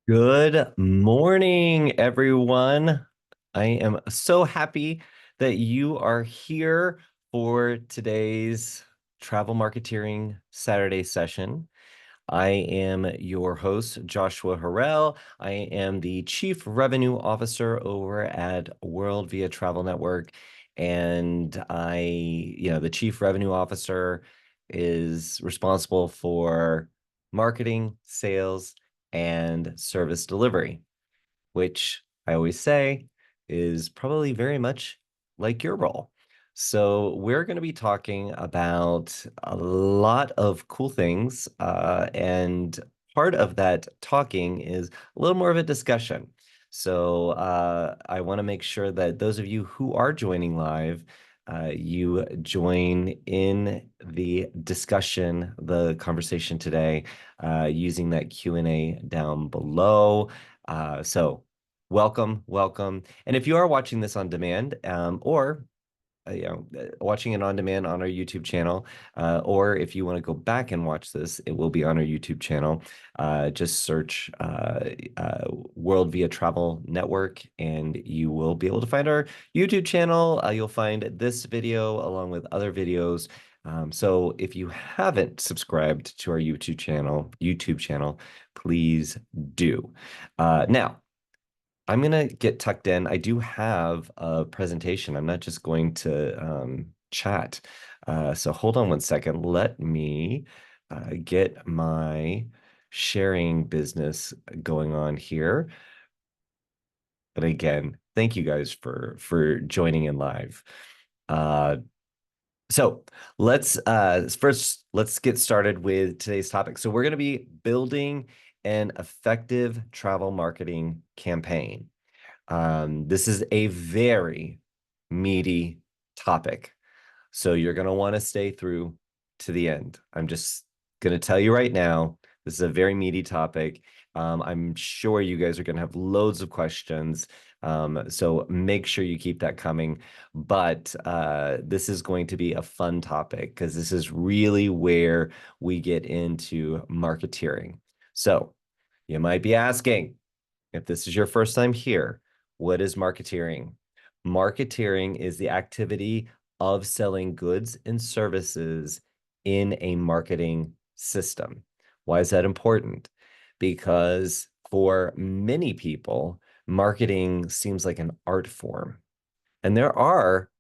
Good morning, everyone. I am so happy that you are here for today's Travel Marketeering Saturday session. I am your host, Joshua Harrell. I am the Chief Revenue Officer over at World Via Travel Network. And the Chief Revenue Officer is responsible for marketing, sales, and service delivery, which I always say is probably very much like your role. So we're going to be talking about a lot of cool things, and part of that talking is a little more of a discussion. So I want to make sure that those of you who are joining live, you join in the discussion, the conversation today, using that Q&A down below. So welcome, welcome. And if you are watching this on demand, or watching it on demand on our YouTube channel, or if you want to go back and watch this, it will be on our YouTube channel. Just search World Via Travel Network, and you will be able to find our YouTube channel. You'll find this video along with other videos. So if you haven't subscribed to our YouTube channel, please do. Now, I'm going to get tucked in. I do have a presentation. I'm not just going to chat. So hold on one second. Let me get my sharing business going on here. But again, thank you guys for joining in live. Uh, so let's get started with today's topic. So we're going to be building an effective travel marketing campaign. This is a very meaty topic, so you're going to want to stay through to the end. I'm just going to tell you right now, this is a very meaty topic. I'm sure you guys are going to have loads of questions, so make sure you keep that coming. But this is going to be a fun topic because this is really where we get into marketeering. So you might be asking, if this is your first time here, what is marketeering? Marketeering is the activity of selling goods and services in a marketing system. Why is that important? Because for many people, marketing seems like an art form. And there are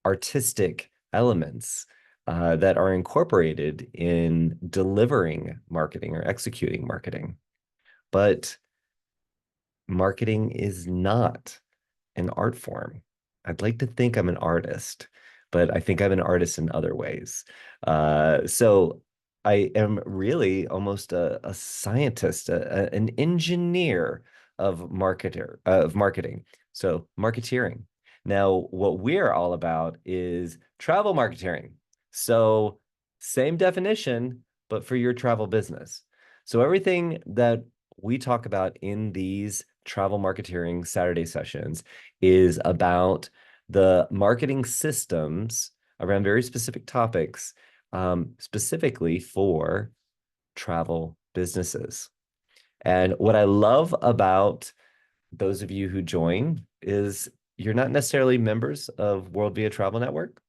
artistic elements that are incorporated in delivering marketing or executing marketing. But marketing is not an art form. I'd like to think I'm an artist, but I think I'm an artist in other ways. So I am really almost a scientist, an engineer of marketing. So marketeering. Now, what we're all about is travel marketeering. So same definition, but for your travel business. So everything that we talk about in these travel marketeering Saturday sessions is about the marketing systems around very specific topics, specifically for travel businesses. And what I love about those of you who join is you're not necessarily members of World Via Travel Network.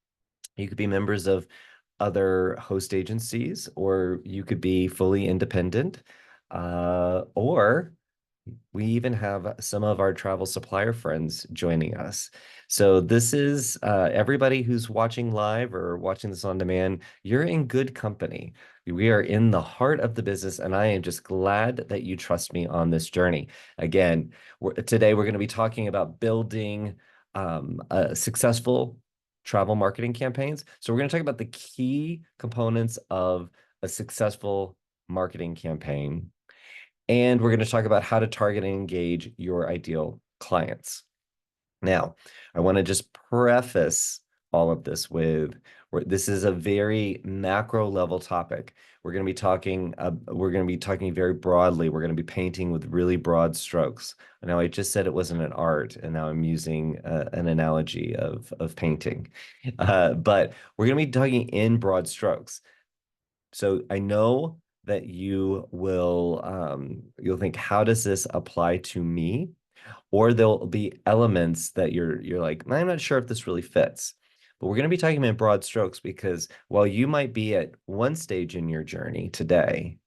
You could be members of other host agencies, or you could be fully independent, or we even have some of our travel supplier friends joining us. So this is everybody who's watching live or watching this on demand, you're in good company. We are in the heart of the business, and I am just glad that you trust me on this journey. Again, today we're going to be talking about building successful travel marketing campaigns. So we're going to talk about the key components of a successful marketing campaign. And we're going to talk about how to target and engage your ideal clients. Now, I want to just preface all of this with this is a very macro level topic. We're going to be talking very broadly. We're going to be painting with really broad strokes. Now, I just said it wasn't an art, and now I'm using an analogy of painting. But we're going to be talking in broad strokes. So I know that you'll think, how does this apply to me? Or there'll be elements that you're like, I'm not sure if this really fits. But we're going to be talking in broad strokes because while you might be at one stage in your journey today,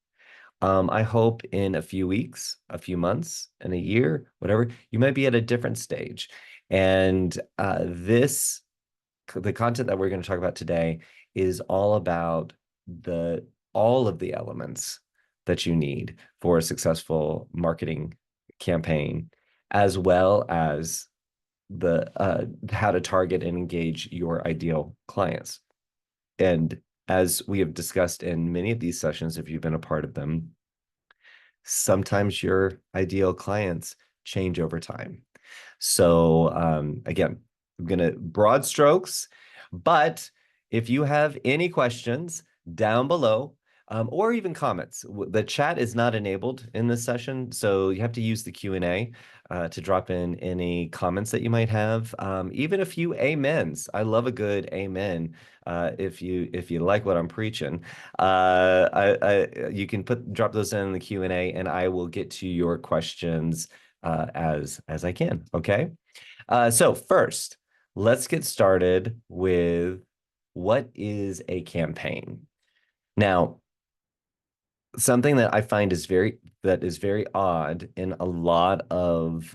I hope in a few weeks, a few months, in a year, whatever, you might be at a different stage. And the content that we're going to talk about today is all about the all of the elements that you need for a successful marketing campaign, as well as the how to target and engage your ideal clients. And as we have discussed in many of these sessions, if you've been a part of them, sometimes your ideal clients change over time. So again, I'm going to broad strokes, but if you have any questions down below, or even comments, the chat is not enabled in this session, so you have to use the Q&A to drop in any comments that you might have, even a few amens. I love a good amen. If you like what I'm preaching, you can drop those in the Q&A, and I will get to your questions as I can. Okay. So first, let's get started with what is a campaign. Now, something that I find is very odd in a lot of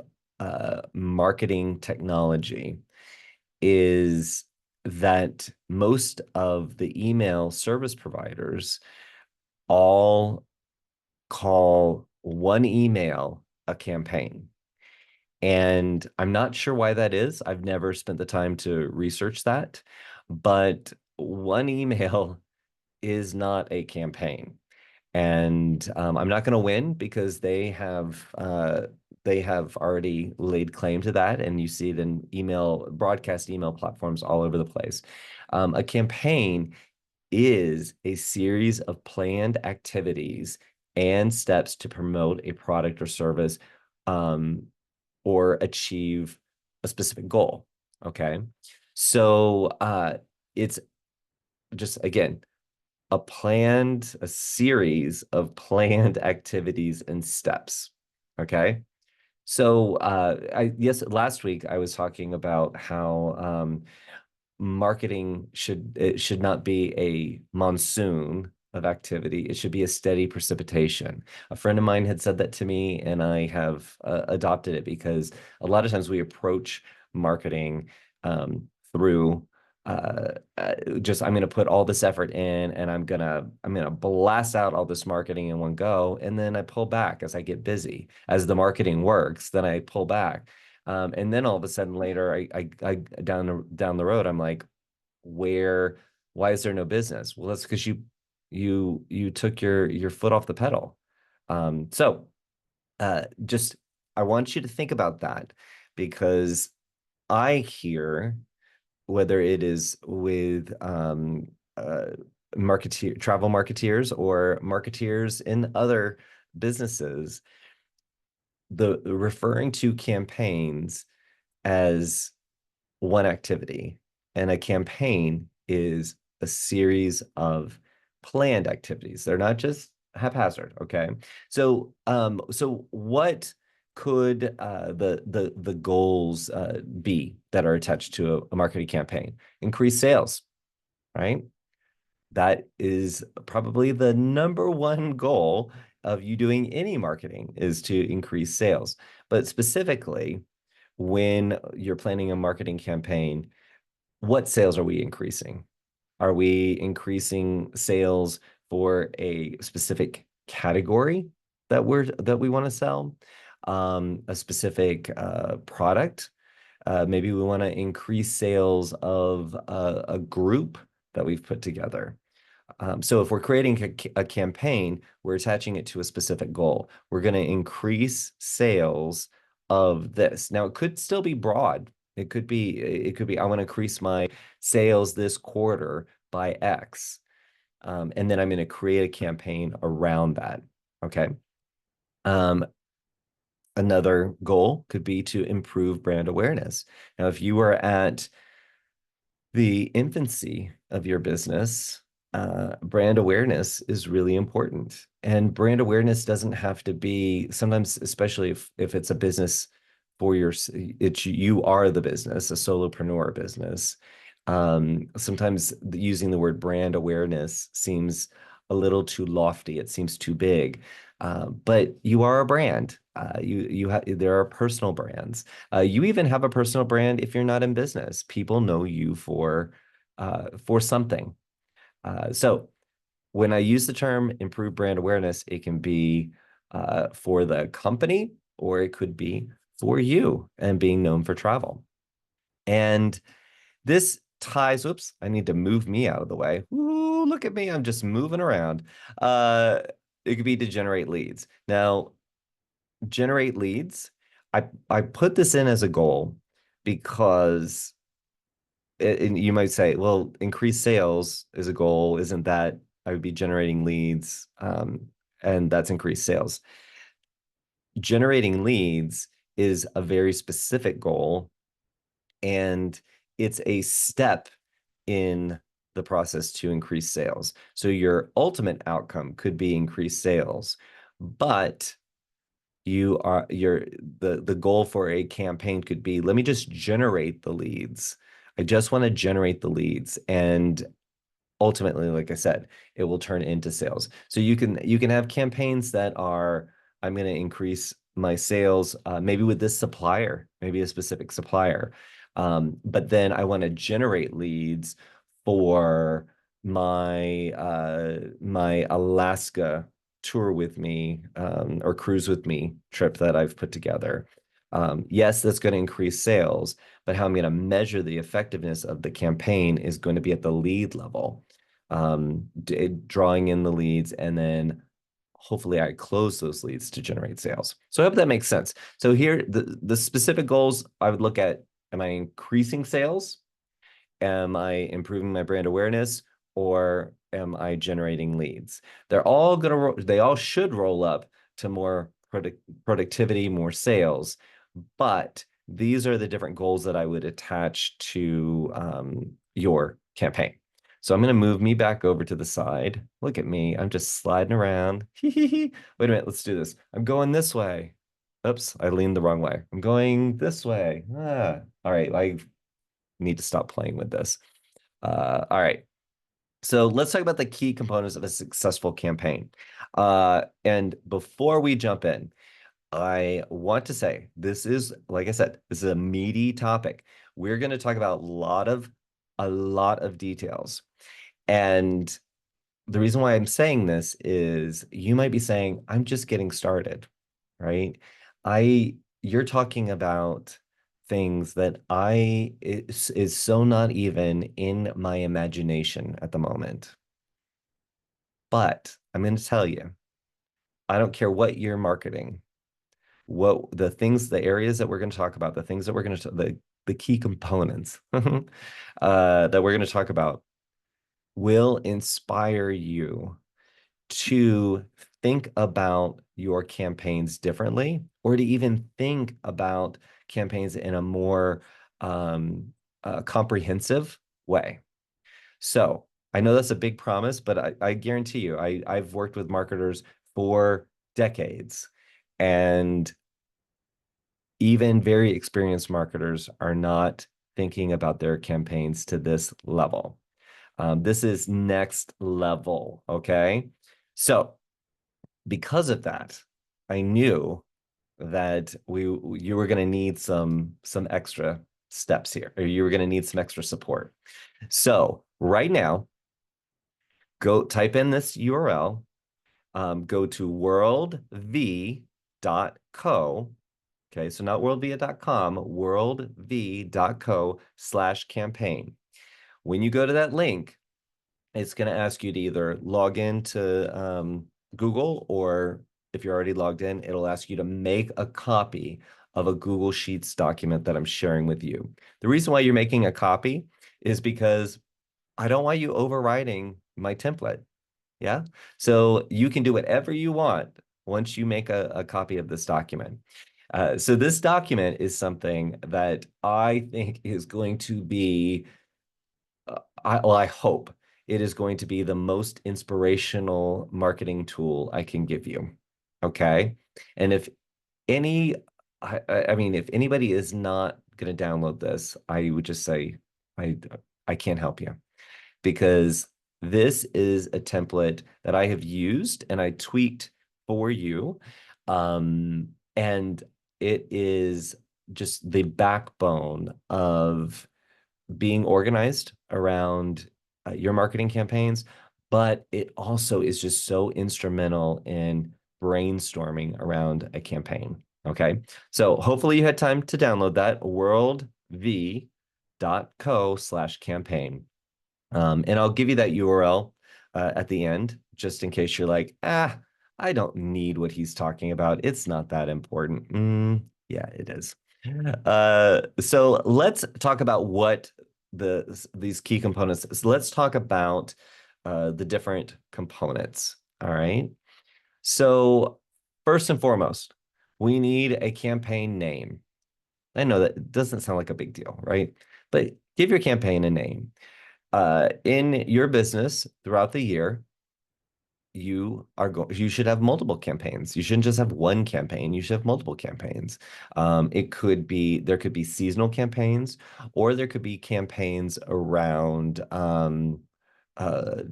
marketing technology is that most of the email service providers all call one email a campaign. And I'm not sure why that is. I've never spent the time to research that, but one email is not a campaign. And I'm not going to win because they have already laid claim to that, and you see it in broadcast email platforms all over the place. A campaign is a series of planned activities and steps to promote a product or service, or achieve a specific goal. Okay. So it's just, again, a series of planned activities and steps. Okay. So last week I was talking about how marketing should not be a monsoon of activity. It should be a steady precipitation. A friend of mine had said that to me, and I have adopted it because a lot of times we approach marketing through just, I'm going to put all this effort in, and I'm gonna blast out all this marketing in one go, and then I pull back as I get busy. As the marketing works, then I pull back. And then all of a sudden later, I down the road, I'm like, why is there no business? Well, that's because you took your foot off the pedal. So just I want you to think about that, because I hear, whether it is with travel marketeers or marketeers in other businesses, the referring to campaigns as one activity, and a campaign is a series of planned activities. They're not just haphazard. Okay. So what could the goals be that are attached to a marketing campaign? Increase sales, right? That is probably the number one goal of you doing any marketing, is to increase sales. But specifically, when you're planning a marketing campaign, what sales are we increasing? Are we increasing sales for a specific category that we want to sell? A specific product? Maybe we want to increase sales of a group that we've put together. So if we're creating a campaign, we're attaching it to a specific goal. We're going to increase sales of this. Now, it could still be broad. It could be, I want to increase my sales this quarter by X. And then I'm going to create a campaign around that. Okay. Another goal could be to improve brand awareness. Now, if you are at the infancy of your business, brand awareness is really important. And brand awareness doesn't have to be sometimes, especially if it's a business for it's you are the business, a solopreneur business. Sometimes using the word brand awareness seems a little too lofty. It seems too big. But you are a brand. You have there are personal brands. You even have a personal brand if you're not in business. People know you for something. So when I use the term improve brand awareness, it can be for the company or it could be for you and being known for travel. And this ties, oops, I need to move me out of the way. Ooh, look at me, I'm just moving around. Uh, it could be to generate leads. Now, generate leads, I put this in as a goal because and you might say, well, increase sales is a goal. Isn't that I would be generating leads, and that's increased sales. Generating leads is a very specific goal, and it's a step in the process to increase sales. So your ultimate outcome could be increased sales, but the goal for a campaign could be, let me just generate the leads. I just want to generate the leads, and ultimately, like I said, it will turn into sales. So you can have campaigns that are, I'm going to increase my sales, maybe with this supplier, maybe a specific supplier. But then I want to generate leads for my Alaska tour with me, or cruise with me trip that I've put together. Yes, that's going to increase sales, but how I'm going to measure the effectiveness of the campaign is going to be at the lead level, drawing in the leads, and then hopefully I close those leads to generate sales. So I hope that makes sense. So here, the specific goals I would look at, am I increasing sales? Am I improving my brand awareness? Or am I generating leads? They all should roll up to more productivity, more sales. But these are the different goals that I would attach to your campaign. So I'm going to move me back over to the side. Look at me. I'm just sliding around. Wait a minute. Let's do this. I'm going this way. Oops, I leaned the wrong way. I'm going this way. All right. I need to stop playing with this. All right. So let's talk about the key components of a successful campaign. And before we jump in, I want to say this is, like I said, this is a meaty topic. We're going to talk about a lot of details. And the reason why I'm saying this is you might be saying, I'm just getting started, right? You're talking about things that is so not even in my imagination at the moment. But I'm going to tell you, I don't care what you're marketing, the areas that we're going to talk about, the things that we're going to, the key components that we're going to talk about will inspire you to think about your campaigns differently, or to even think about campaigns in a more comprehensive way. So I know that's a big promise, but I guarantee you, I've worked with marketers for decades, and even very experienced marketers are not thinking about their campaigns to this level. This is next level, okay? So because of that, I knew that you were going to need some extra steps here, or you were going to need some extra support. So right now, go type in this URL, go to worldv.co. Okay, so not worldvia.com, worldv.co/campaign. When you go to that link, it's going to ask you to either log in to Google, or if you're already logged in, it'll ask you to make a copy of a Google Sheets document that I'm sharing with you. The reason why you're making a copy is because I don't want you overriding my template. Yeah. So you can do whatever you want once you make a copy of this document. So this document is something that I think is going to be, I hope it is going to be the most inspirational marketing tool I can give you. Okay. And if any, I mean, if anybody is not going to download this, I would just say, I, I can't help you, because this is a template that I have used and I tweaked for you. And it is just the backbone of being organized around your marketing campaigns, but it also is just so instrumental in brainstorming around a campaign. Okay. So hopefully you had time to download that, worldv.co/campaign. And I'll give you that URL at the end, just in case you're like, I don't need what he's talking about. It's not that important. Yeah, it is. So let's talk about what these key components. So let's talk about the different components. All right. So first and foremost, we need a campaign name. I know that doesn't sound like a big deal, right? But give your campaign a name. In your business throughout the year, you should have multiple campaigns. You shouldn't just have one campaign. You should have multiple campaigns. There could be seasonal campaigns, or there could be campaigns around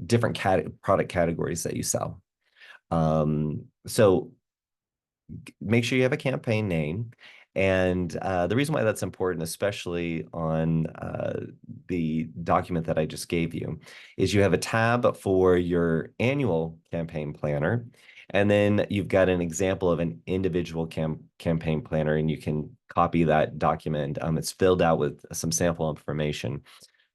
different product categories that you sell. So make sure you have a campaign name. And the reason why that's important, especially on the document that I just gave you, is you have a tab for your annual campaign planner. And then you've got an example of an individual campaign planner, and you can copy that document. It's filled out with some sample information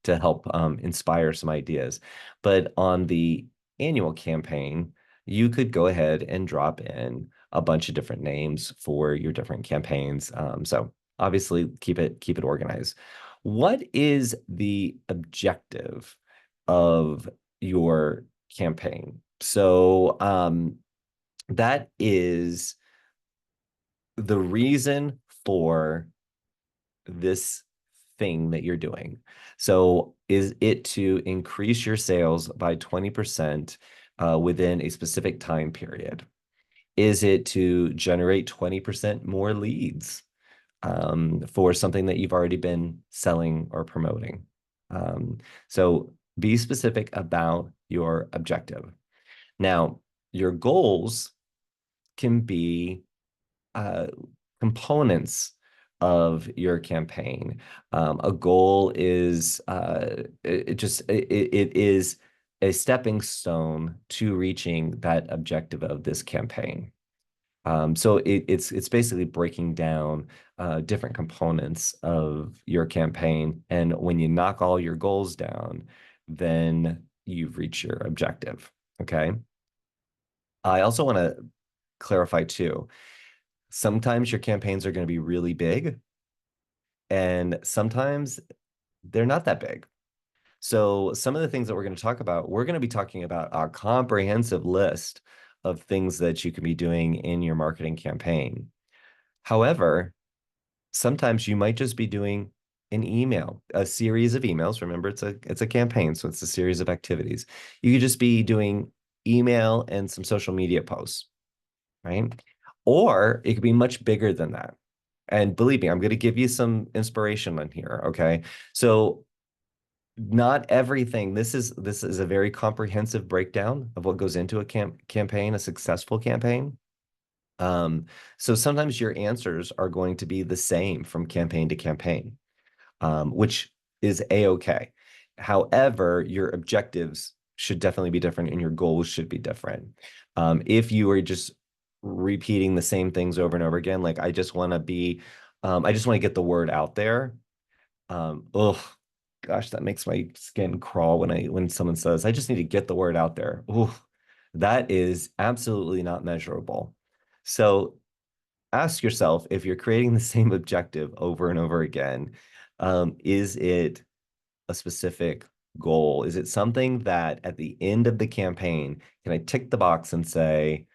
to help inspire some ideas. But on the annual campaign, you could go ahead and drop in a bunch of different names for your different campaigns. So obviously keep it organized. What is the objective of your campaign? So that is the reason for this thing that you're doing. So is it to increase your sales by 20% within a specific time period? Is it to generate 20% more leads for something that you've already been selling or promoting? So be specific about your objective. Now, your goals can be uh, components of your campaign. A goal is it is a stepping stone to reaching that objective of this campaign. So it's basically breaking down different components of your campaign, and when you knock all your goals down, then you've reached your objective. Okay. I also want to clarify too. Sometimes your campaigns are going to be really big, and sometimes they're not that big. So some of the things that we're going to be talking about a comprehensive list of things that you can be doing in your marketing campaign. However, sometimes you might just be doing a series of emails. Remember, it's a campaign, so it's a series of activities. You could just be doing email and some social media posts, right? Or it could be much bigger than that. And believe me, I'm going to give you some inspiration on here. Okay. So not everything, this is a very comprehensive breakdown of what goes into a campaign, a successful campaign. So sometimes your answers are going to be the same from campaign to campaign, which is a-okay. However, your objectives should definitely be different and your goals should be different. If you are just repeating the same things over and over again, like I just want to get the word out there. Oh gosh, that makes my skin crawl when someone says, I just need to get the word out there. Oh, that is absolutely not measurable. So ask yourself, if you're creating the same objective over and over again, is it a specific goal? Is it something that at the end of the campaign, can I tick the box and say,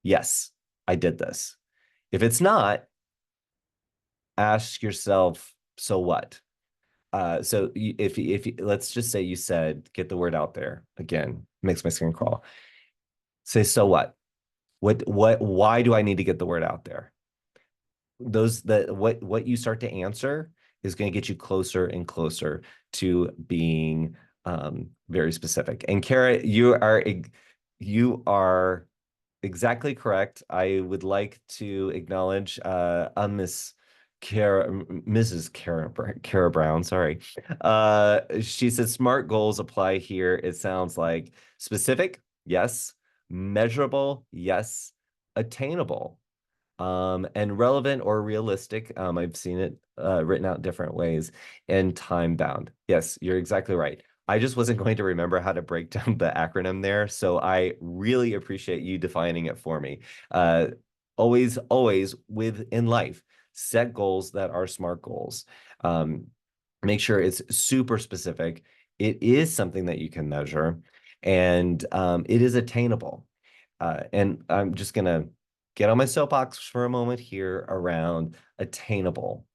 yes, I did this? If it's not, ask yourself, so what? So if let's just say you said get the word out there again, makes my skin crawl. Say so what? Why do I need to get the word out there? Those that what you start to answer is going to get you closer and closer to being very specific. And Kara, you are exactly correct. I would like to acknowledge Mrs. Kara Brown. Sorry. She said smart goals apply here. It sounds like specific, yes. Measurable, yes. Attainable, and relevant or realistic. I've seen it written out different ways, and time bound. Yes, you're exactly right. I just wasn't going to remember how to break down the acronym there, so I really appreciate you defining it for me. Uh, always within life, set goals that are SMART goals. Um, Make sure it's super specific. It is something that you can measure, and it is attainable. And I'm just gonna get on my soapbox for a moment here around attainable.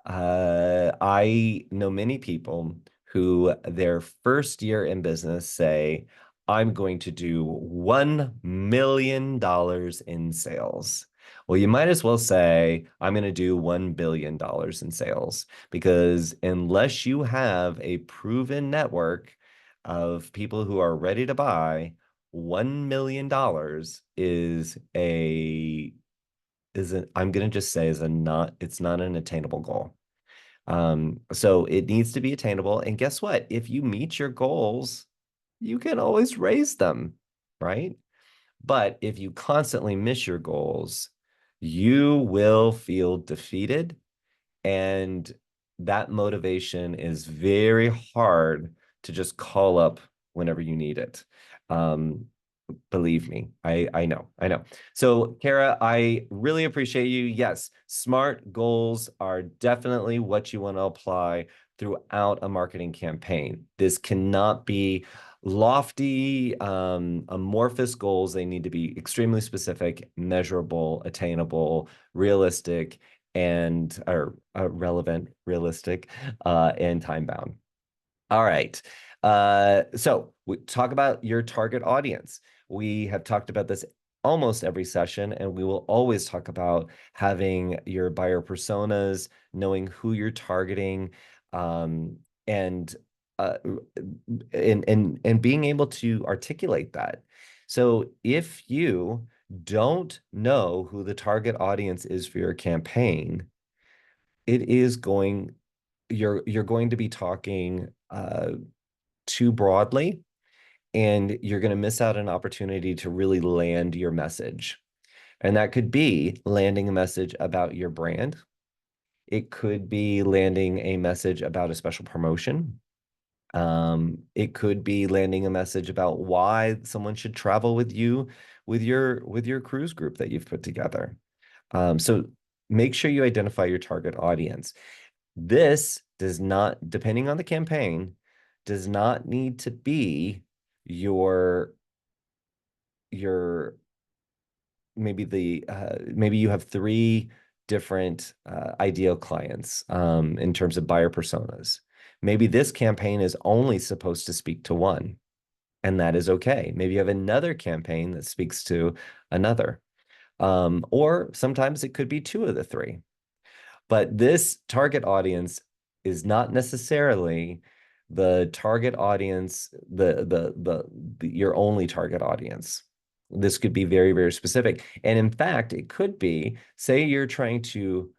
I know many people who their first year in business say, I'm going to do $1 million in sales. Well, you might as well say, I'm going to do $1 billion in sales, because unless you have a proven network of people who are ready to buy, $1 million I'm going to just say it's not an attainable goal. So it needs to be attainable. And guess what? If you meet your goals, you can always raise them, right? But if you constantly miss your goals, you will feel defeated. And that motivation is very hard to just call up whenever you need it. Um, Believe me, I know. So, Kara, I really appreciate you. Yes, SMART goals are definitely what you want to apply throughout a marketing campaign. This cannot be lofty, amorphous goals. They need to be extremely specific, measurable, attainable, realistic, and or relevant, realistic, and time bound. All right. So we talk about your target audience. We have talked about this almost every session, and we will always talk about having your buyer personas, knowing who you're targeting, um, and uh, and being able to articulate that. So if you don't know who the target audience is for your campaign, it is going you're going to be talking too broadly, and you're going to miss out an opportunity to really land your message. And that could be landing a message about your brand. It could be landing a message about a special promotion. It could be landing a message about why someone should travel with you with your cruise group that you've put together. So make sure you identify your target audience. This does not, depending on the campaign, does not need to be your your maybe you have three different ideal clients in terms of buyer personas. Maybe this campaign is only supposed to speak to one, and that is okay. Maybe you have another campaign that speaks to another, or sometimes it could be two of the three. But this target audience is not necessarily the target audience, your only target audience. This could be very, very specific. And in fact, it could be, say you're trying to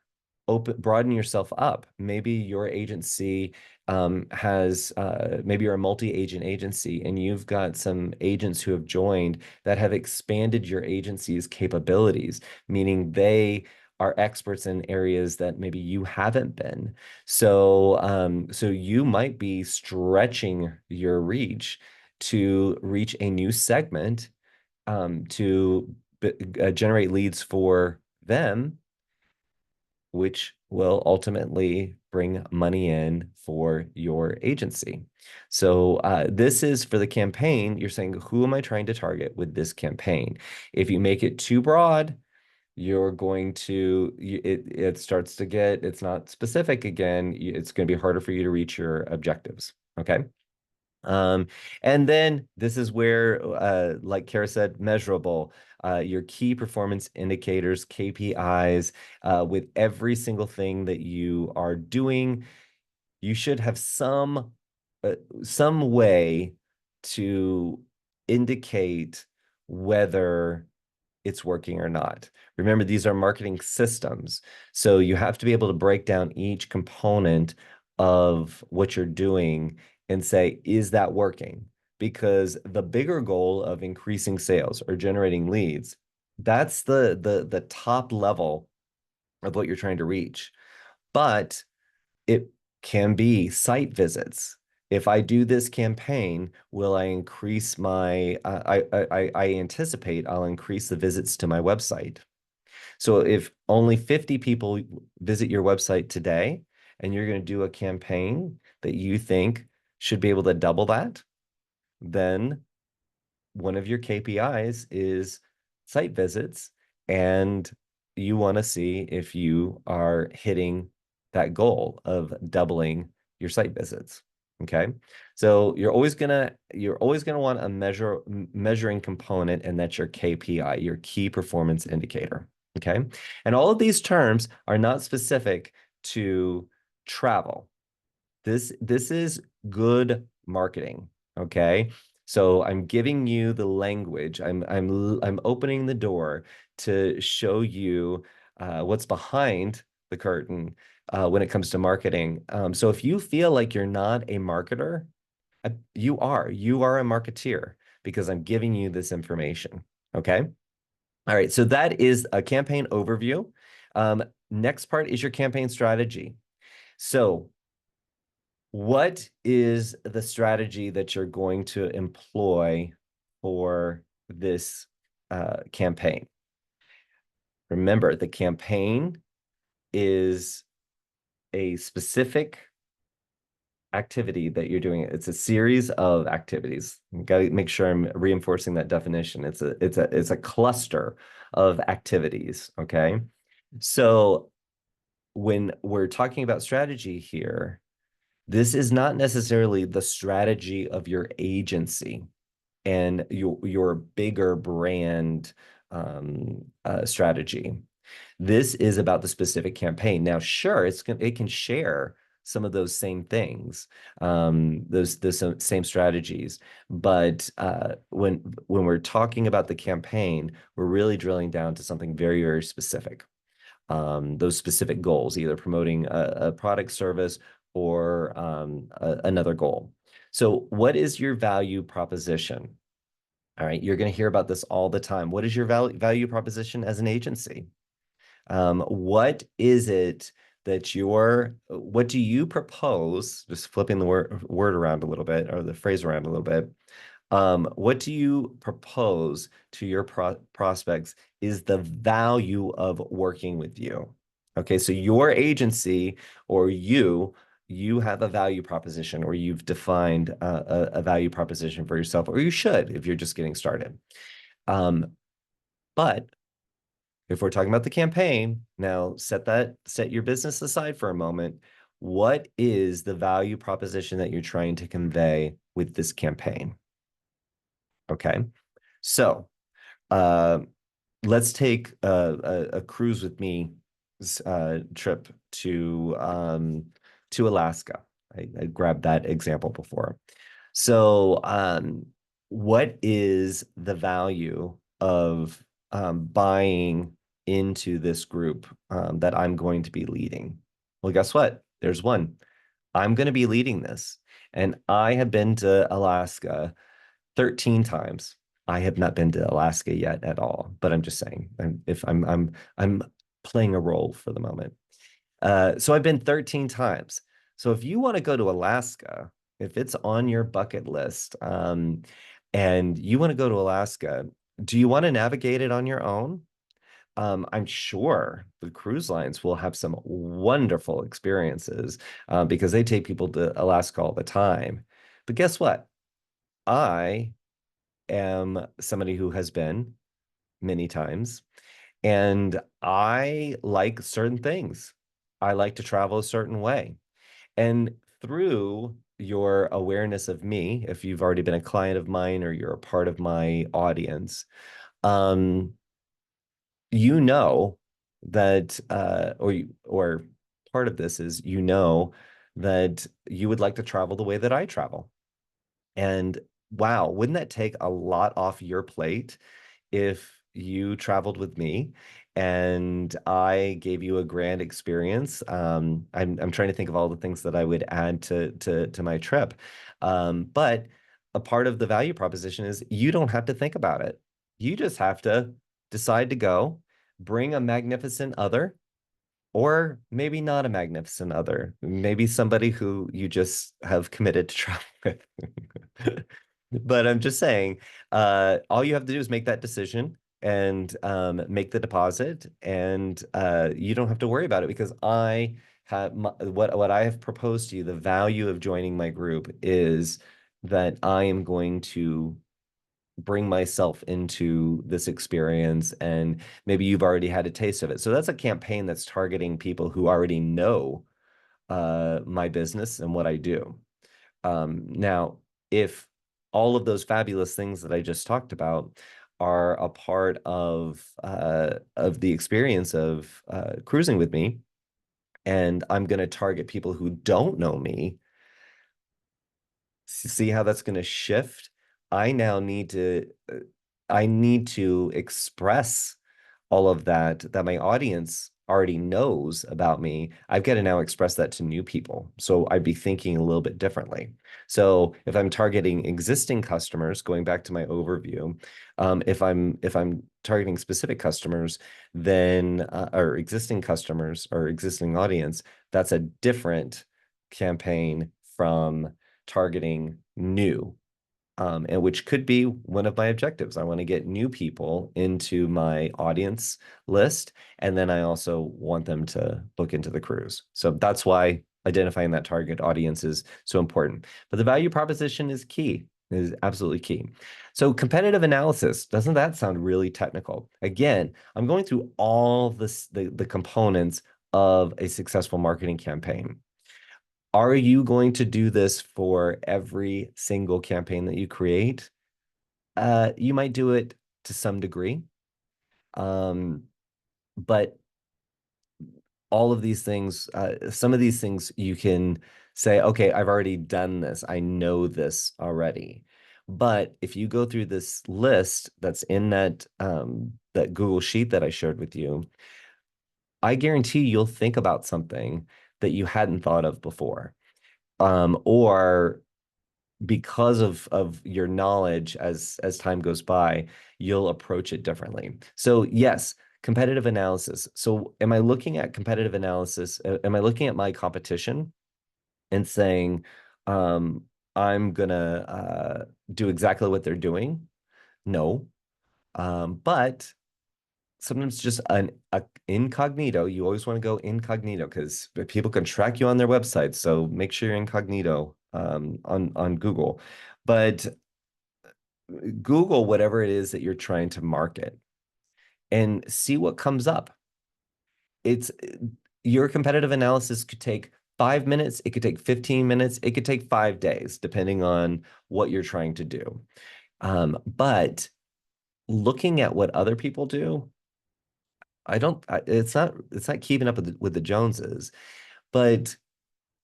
broaden yourself up. Maybe your agency maybe you're a multi-agent agency, and you've got some agents who have joined that have expanded your agency's capabilities, meaning they are experts in areas that maybe you haven't been. So you might be stretching your reach to reach a new segment, to generate leads for them, which will ultimately bring money in for your agency. So this is for the campaign. You're saying, who am I trying to target with this campaign? If you make it too broad, you're going to it starts to get, it's not specific again. It's going to be harder for you to reach your objectives. Okay. Um, and then this is where, like Kara said, measurable, your key performance indicators, KPIs, with every single thing that you are doing, you should have some way to indicate whether it's working or not. Remember, these are marketing systems. So you have to be able to break down each component of what you're doing and say, is that working? Because the bigger goal of increasing sales or generating leads, that's the top level of what you're trying to reach. But it can be site visits. If I do this campaign, will I increase my, I anticipate I'll increase the visits to my website. So if only 50 people visit your website today, and you're going to do a campaign that you think should be able to double that, then one of your KPIs is site visits, and you want to see if you are hitting that goal of doubling your site visits. Okay. So you're always gonna want a measuring component, and that's your KPI, your key performance indicator. Okay. And all of these terms are not specific to travel. This is good marketing, okay? So I'm giving you the language. I'm opening the door to show you what's behind the curtain when it comes to marketing. So if you feel like you're not a marketer, you are a marketeer, because I'm giving you this information. Okay. All right. So that is a campaign overview. Next part is your campaign strategy. So what is the strategy that you're going to employ for this campaign? Remember, the campaign is a specific activity that you're doing. It's a series of activities. You got to make sure I'm reinforcing that definition. It's a cluster of activities. Okay. So when we're talking about strategy here, this is not necessarily the strategy of your agency and your bigger brand strategy. This is about the specific campaign. Now, sure, it can share some of those same things, those same strategies, but when we're talking about the campaign, we're really drilling down to something very, very specific. Those specific goals, either promoting a product, service, or another goal. So what is your value proposition? All right, you're going to hear about this all the time. What is your value proposition as an agency? What is it what do you propose? Just flipping the word around a little bit, or the phrase around a little bit. What do you propose to your prospects is the value of working with you? Okay, so your agency, or you have a value proposition, or you've defined a value proposition for yourself, or you should if you're just getting started. But if we're talking about the campaign, now set your business aside for a moment. What is the value proposition that you're trying to convey with this campaign? Okay. So uh, let's take a cruise with me trip to Alaska. I grabbed that example before. So what is the value of buying into this group that I'm going to be leading? Well, guess what? There's one. I'm going to be leading this. And I have been to Alaska 13 times. I have not been to Alaska yet at all, but I'm just saying, I'm playing a role for the moment. So I've been 13 times. So if you want to go to Alaska, if it's on your bucket list, and you want to go to Alaska, do you want to navigate it on your own? I'm sure the cruise lines will have some wonderful experiences because they take people to Alaska all the time. But guess what? I am somebody who has been many times, And I like certain things. I like to travel a certain way. And through your awareness of me, if you've already been a client of mine or you're a part of my audience, um, you know that, or part of this is that you would like to travel the way that I travel. And wow, wouldn't that take a lot off your plate if you traveled with me and I gave you a grand experience? I'm trying to think of all the things that I would add to my trip. But a part of the value proposition is you don't have to think about it. You just have to decide to go, bring a magnificent other, or maybe not a magnificent other, maybe somebody who you just have committed to travel with. But I'm just saying, all you have to do is make that decision and make the deposit, and you don't have to worry about it because what I have proposed to you, the value of joining my group is that I am going to bring myself into this experience, and maybe you've already had a taste of it. So that's a campaign that's targeting people who already know my business and what I do. Now, if all of those fabulous things that I just talked about are a part of the experience of cruising with me, and I'm going to target people who don't know me, see how that's going to shift. I now need to I need to express all of that my audience already knows about me. I've got to now express that to new people. So I'd be thinking a little bit differently. So if I'm targeting existing customers, going back to my overview, if I'm targeting specific customers, then or existing customers or existing audience, that's a different campaign from targeting new, and which could be one of my objectives. I want to get new people into my audience list, and then I also want them to book into the cruise. So that's why identifying that target audience is so important. But the value proposition is key, is absolutely key. So competitive analysis, doesn't that sound really technical? Again, I'm going through all the components of a successful marketing campaign. Are you going to do this for every single campaign that you create? You might do it to some degree. Um, but all of these things, some of these things you can say, okay, I've already done this. I know this already. But if you go through this list that's in that Google Sheet that I shared with you, I guarantee you'll think about something that you hadn't thought of before. Or because of your knowledge as time goes by, you'll approach it differently. So yes, competitive analysis. So am I looking at competitive analysis? Am I looking at my competition and saying, I'm gonna do exactly what they're doing? No. But sometimes just a incognito. You always want to go incognito because people can track you on their website. So make sure you're incognito on Google. But Google whatever it is that you're trying to market and see what comes up. It's your competitive analysis could take 5 minutes, it could take 15 minutes, it could take 5 days, depending on what you're trying to do. But looking at what other people do, it's not keeping up with the Joneses. But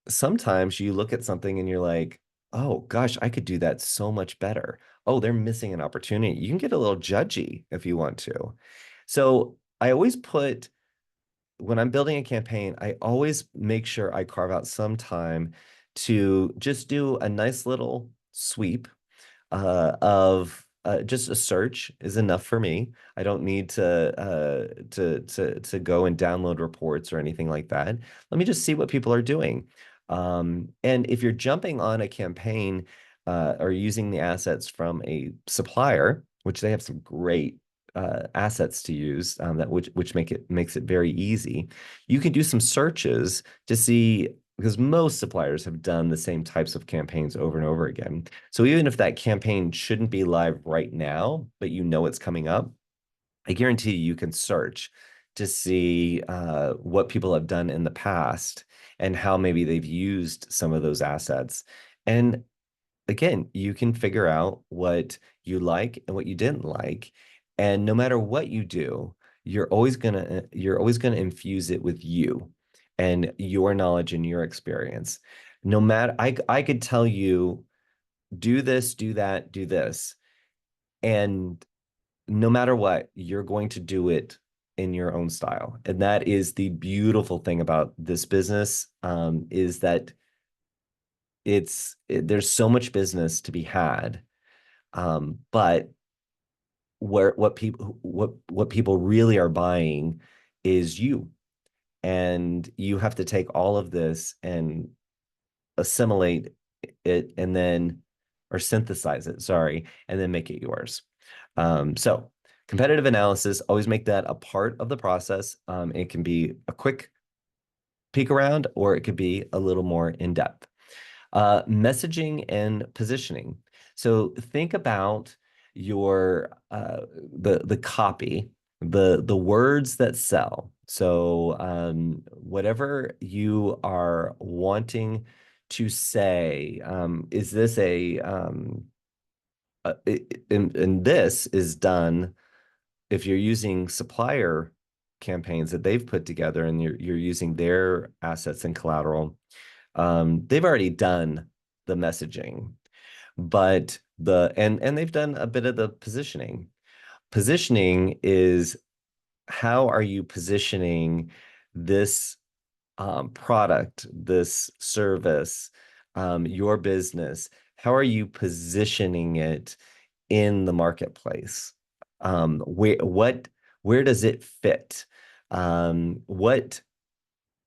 sometimes you look at something and you're like, oh gosh, I could do that so much better. Oh, they're missing an opportunity. You can get a little judgy if you want to. So I always put, when I'm building a campaign, I always make sure I carve out some time to just do a nice little sweep of just a search is enough for me. I don't need to go and download reports or anything like that. Let me just see what people are doing. And if you're jumping on a campaign or using the assets from a supplier, which they have some great assets to use, that which makes it very easy. You can do some searches to see, because most suppliers have done the same types of campaigns over and over again. So even if that campaign shouldn't be live right now, but you know it's coming up, I guarantee you can search to see what people have done in the past and how maybe they've used some of those assets. And again, you can figure out what you like and what you didn't like. And no matter what you do, you're always gonna infuse it with you and your knowledge and your experience. No matter I could tell you, do this, do that, do this. And no matter what, you're going to do it in your own style. And that is the beautiful thing about this business, is that there's so much business to be had. But what people really are buying is you. And you have to take all of this and assimilate it and then or synthesize it, sorry, and then make it yours. So competitive analysis, always make that a part of the process. It can be a quick peek around, or it could be a little more in depth. Messaging and positioning. So think about your the copy, the words that sell. So whatever you are wanting to say, is this and this is done if you're using supplier campaigns that they've put together and you're using their assets and collateral. They've already done the messaging, but and they've done a bit of the positioning. Positioning is, how are you positioning this product, this service, your business? How are you positioning it in the marketplace? Where does it fit? What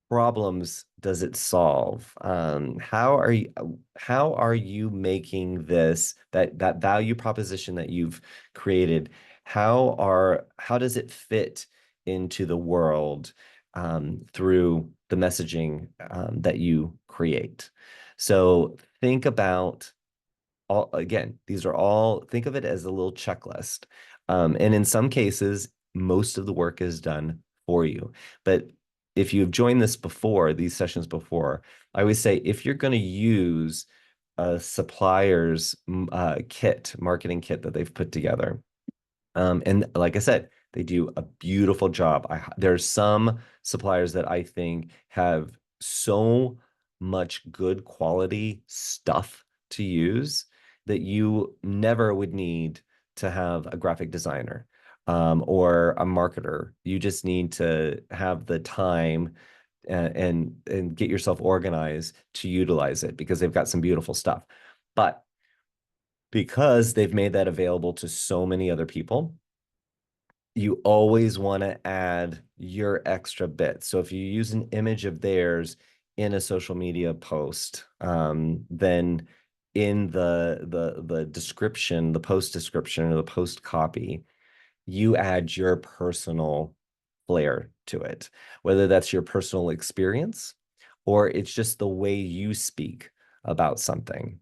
problems does it solve? How are you making that value proposition that you've created? How does it fit into the world through the messaging that you create? So think about all again, these are all, think of it as a little checklist. And in some cases, most of the work is done for you. But if you've joined this before, these sessions before, I always say if you're going to use a supplier's marketing kit that they've put together, and like I said, they do a beautiful job. There's some suppliers that I think have so much good quality stuff to use that you never would need to have a graphic designer or a marketer. You just need to have the time and get yourself organized to utilize it because they've got some beautiful stuff. But because they've made that available to so many other people, you always want to add your extra bit. So if you use an image of theirs in a social media post, then in the description, the post description or the post copy, you add your personal flair to it, whether that's your personal experience or it's just the way you speak about something.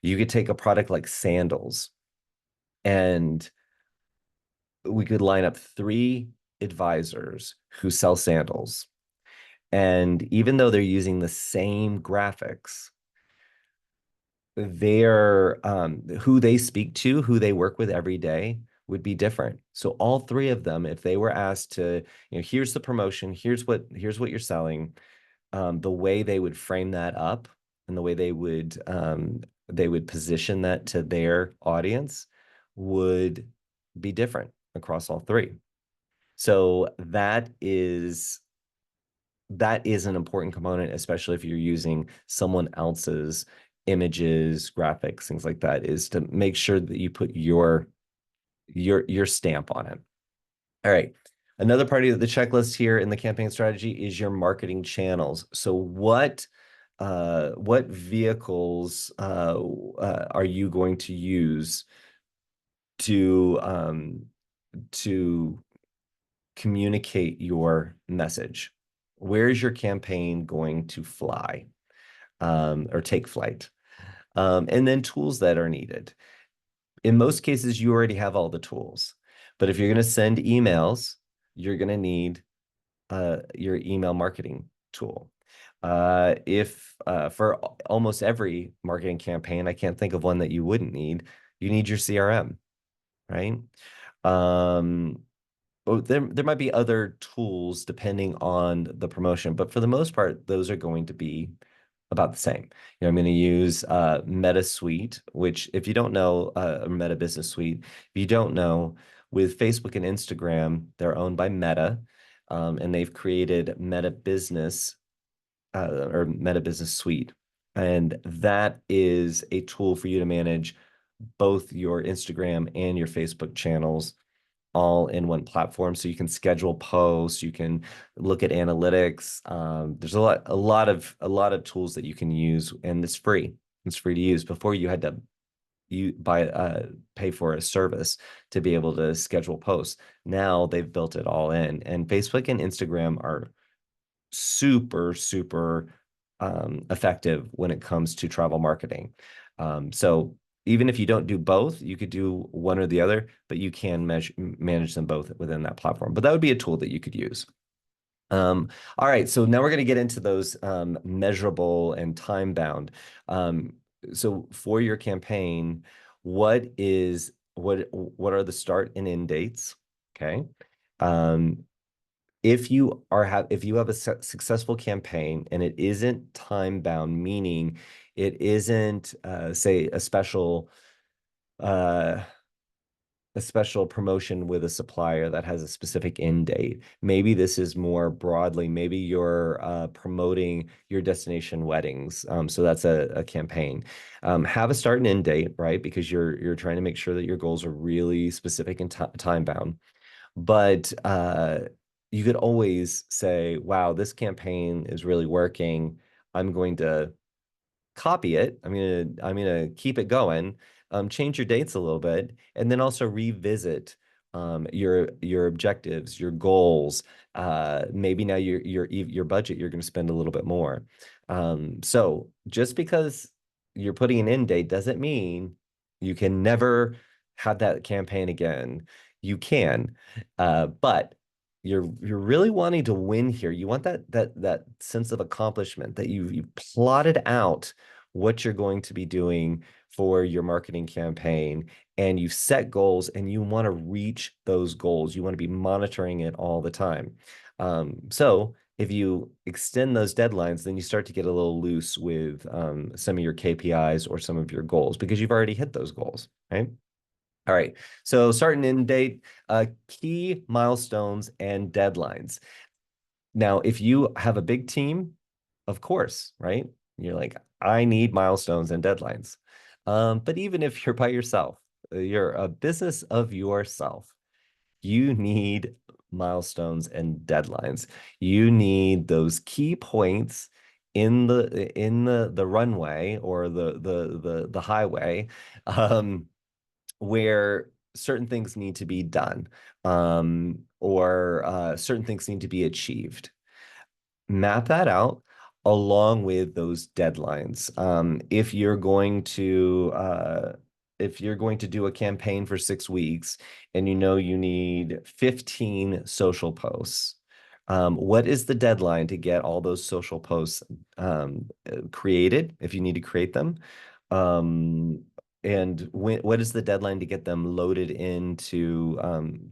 You could take a product like sandals, and we could line up 3 advisors who sell sandals. And even though they're using the same graphics, who they speak to, who they work with every day would be different. So all 3 of them, if they were asked to, here's the promotion, here's what you're selling, the way they would frame that up and the way they would position that to their audience would be different across all 3. So that is an important component, especially if you're using someone else's images, graphics, things like that, is to make sure that you put your stamp on it. All right. Another part of the checklist here in the campaign strategy is your marketing channels. So what vehicles are you going to use to communicate your message? Where is your campaign going to fly or take flight? And then tools that are needed. In most cases, you already have all the tools, But if you're going to send emails, you're going to need your email marketing tool. If for almost every marketing campaign, I can't think of one that you wouldn't need. You need your CRM, right? Um, there might be other tools depending on the promotion, but for the most part, those are going to be about the same. I'm going to use Meta Suite, which if you don't know Meta Business Suite, if you don't know, with Facebook and Instagram, they're owned by Meta, and they've created Meta Business or Meta Business Suite. And that is a tool for you to manage both your Instagram and your Facebook channels all in one platform. So you can schedule posts, you can look at analytics. There's a lot of tools that you can use, and it's free. It's free to use. Before you had to pay for a service to be able to schedule posts. Now they've built it all in, and Facebook and Instagram are super effective when it comes to travel marketing. So even if you don't do both, you could do one or the other, but you can manage them both within that platform. But that would be a tool that you could use. All right, so now we're going to get into those measurable and time bound. So for your campaign, what are the start and end dates? Okay. Um, if you have a successful campaign and it isn't time bound, meaning it isn't say uh, a special promotion with a supplier that has a specific end date. Maybe this is more broadly, maybe you're promoting your destination weddings. So that's a campaign. Have a start and end date, right? Because you're trying to make sure that your goals are really specific and time bound. But you could always say, wow, this campaign is really working. I'm going to copy it. I'm gonna keep it going. Change your dates a little bit, and then also revisit your objectives, your goals. Maybe now your budget, you're going to spend a little bit more. So just because you're putting an end date doesn't mean you can never have that campaign again. You can, but you're really wanting to win here. You want that sense of accomplishment that you've plotted out what you're going to be doing for your marketing campaign, and you've set goals and you want to reach those goals. You want to be monitoring it all the time. So if you extend those deadlines, then you start to get a little loose with some of your KPIs or some of your goals because you've already hit those goals, right? All right. So start and end date, key milestones and deadlines. Now, if you have a big team, of course, right? You're like, I need milestones and deadlines. But even if you're by yourself, you're a business of yourself, you need milestones and deadlines. You need those key points in the runway or the highway, where certain things need to be done, or certain things need to be achieved. Map that out along with those deadlines. If you're going to do a campaign for 6 weeks and you know you need 15 social posts, what is the deadline to get all those social posts created if you need to create them? Um, and what is the deadline to get them loaded into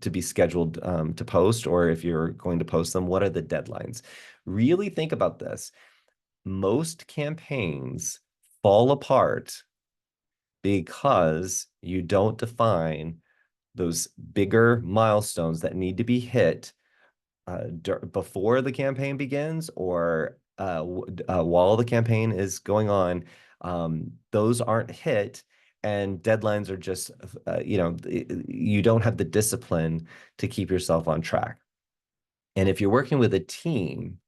to be scheduled to post? Or if you're going to post them, what are the deadlines? Really think about this. Most campaigns fall apart because you don't define those bigger milestones that need to be hit before the campaign begins or while the campaign is going on. Those aren't hit, and deadlines are just, you don't have the discipline to keep yourself on track. And if you're working with a team,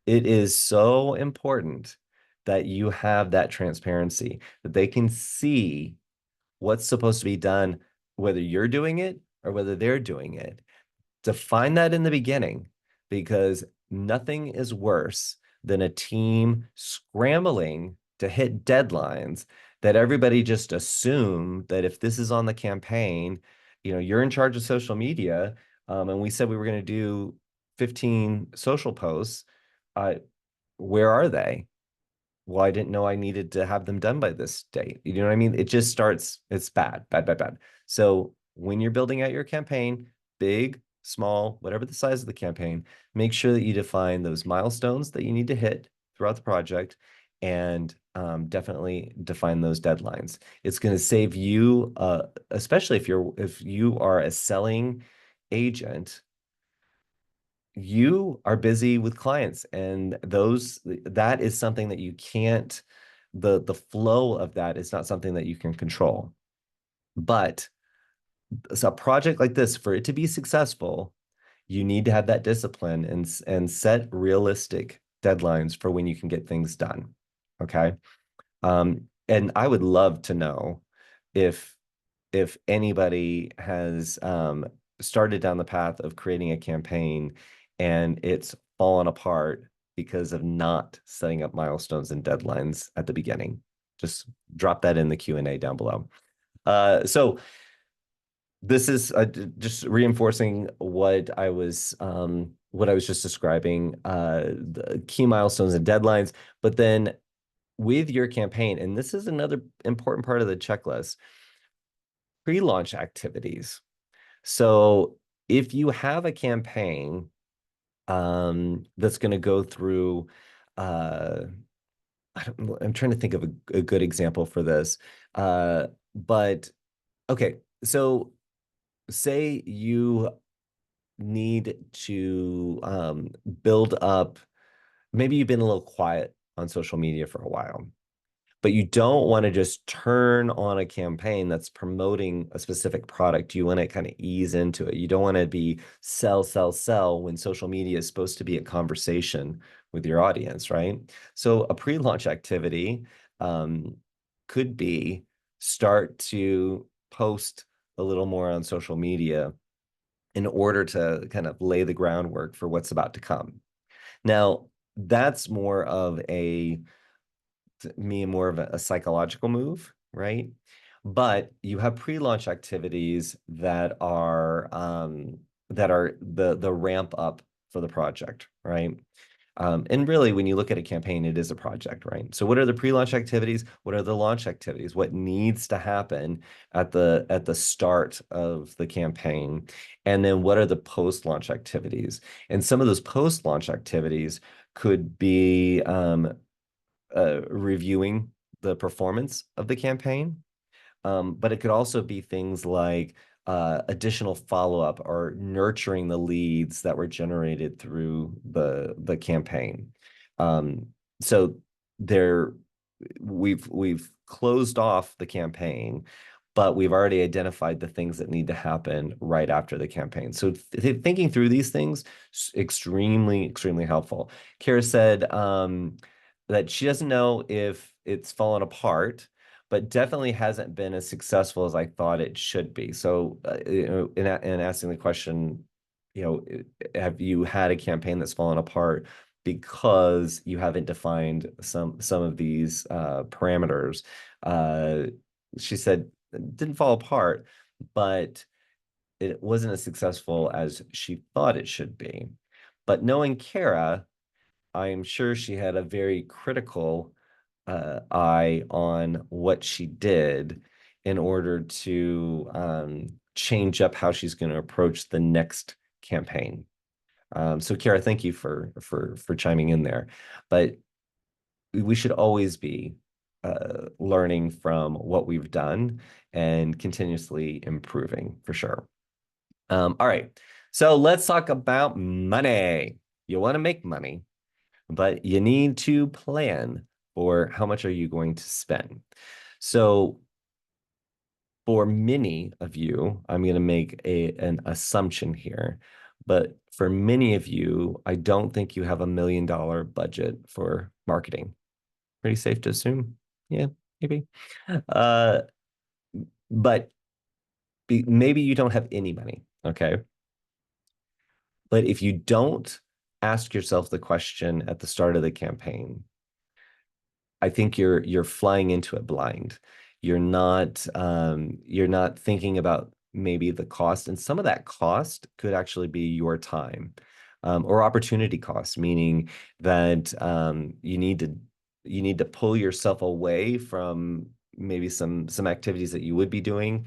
it is so important that you have that transparency, that they can see what's supposed to be done, whether you're doing it or whether they're doing it. Define that in the beginning, because nothing is worse than a team scrambling to hit deadlines that everybody just assume that if this is on the campaign, you're in charge of social media, and we said we were going to do 15 social posts. Uh, where are they? Well, I didn't know I needed to have them done by this date. You know what I mean? It just starts, it's bad, bad, bad, bad. So when you're building out your campaign, big, small, whatever the size of the campaign, make sure that you define those milestones that you need to hit throughout the project, and definitely define those deadlines. It's going to save you, especially if you are a selling agent, you are busy with clients, and that is something that you can't, the flow of that is not something that you can control. But a project like this, for it to be successful, you need to have that discipline and set realistic deadlines for when you can get things done. Okay. And I would love to know if anybody has started down the path of creating a campaign and it's fallen apart because of not setting up milestones and deadlines at the beginning. Just drop that in the Q&A down below. So this is just reinforcing what I was just describing, the key milestones and deadlines. But then with your campaign, and this is another important part of the checklist, pre-launch activities. So if you have a campaign that's going to go through, I'm trying to think of a good example for this. But okay, so say you need to build up, maybe you've been a little quiet on social media for a while, but you don't want to just turn on a campaign that's promoting a specific product. You want to kind of ease into it. You don't want to be sell, sell, sell when social media is supposed to be a conversation with your audience, right? So a pre-launch activity could be start to post a little more on social media in order to kind of lay the groundwork for what's about to come. Now, that's more of a psychological move, right? But you have pre-launch activities that are the ramp up for the project, right? And really, when you look at a campaign, it is a project, right? So what are the pre-launch activities? What are the launch activities? What needs to happen at the start of the campaign? And then what are the post-launch activities? And some of those post-launch activities could be reviewing the performance of the campaign. But it could also be things like additional follow-up or nurturing the leads that were generated through the campaign. So there, we've closed off the campaign, but we've already identified the things that need to happen right after the campaign. So thinking through these things, extremely, extremely helpful. Kara said that she doesn't know if it's fallen apart, but definitely hasn't been as successful as I thought it should be. So, in asking the question, have you had a campaign that's fallen apart because you haven't defined some of these parameters? She said it didn't fall apart, but it wasn't as successful as she thought it should be. But knowing Kara, I'm sure she had a very critical eye on what she did in order to change up how she's going to approach the next campaign. So Kara, thank you for chiming in there. But we should always be learning from what we've done and continuously improving for sure. All right, so let's talk about money. You want to make money, but you need to plan for how much are you going to spend. So for many of you, I'm going to make an assumption here, but for many of you, I don't think you have $1 million budget for marketing. Pretty safe to assume. Yeah, maybe. Uh, but maybe you don't have any money. Okay. But if you don't ask yourself the question at the start of the campaign, I think you're flying into it blind. You're not thinking about maybe the cost, and some of that cost could actually be your time, or opportunity cost, meaning that you need to pull yourself away from maybe some activities that you would be doing,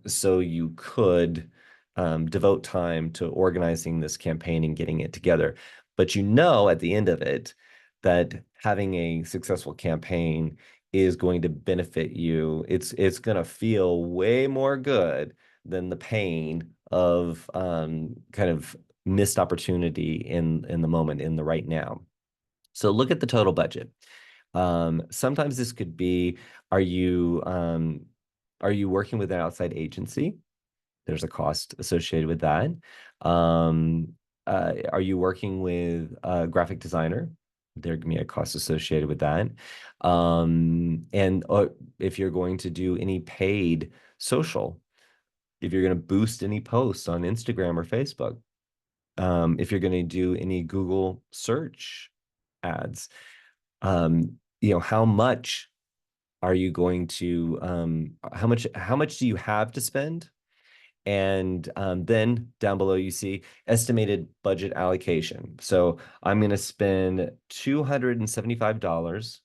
so you could devote time to organizing this campaign and getting it together. But you know, at the end of it, that having a successful campaign is going to benefit you. It's going to feel way more good than the pain of kind of missed opportunity in the moment, in the right now. So look at the total budget. Sometimes this could be, are you working with an outside agency? There's a cost associated with that. Are you working with a graphic designer? There can be a cost associated with that. And if you're going to do any paid social, if you're going to boost any posts on Instagram or Facebook, if you're going to do any Google search ads, how much are you going to, how much do you have to spend? And then down below, you see estimated budget allocation. So I'm going to spend $275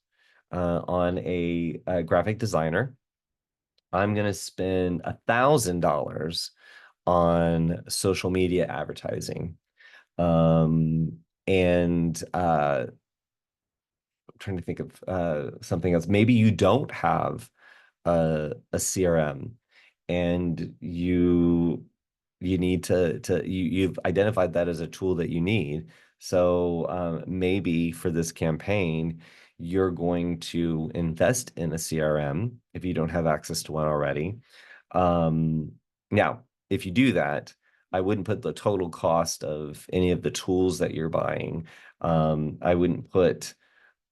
on a graphic designer. I'm going to spend $1,000 on social media advertising. And I'm trying to think of something else. Maybe you don't have a CRM, and you need you've identified that as a tool that you need. So maybe for this campaign, you're going to invest in a CRM if you don't have access to one already. Now, if you do that, I wouldn't put the total cost of any of the tools that you're buying. I wouldn't put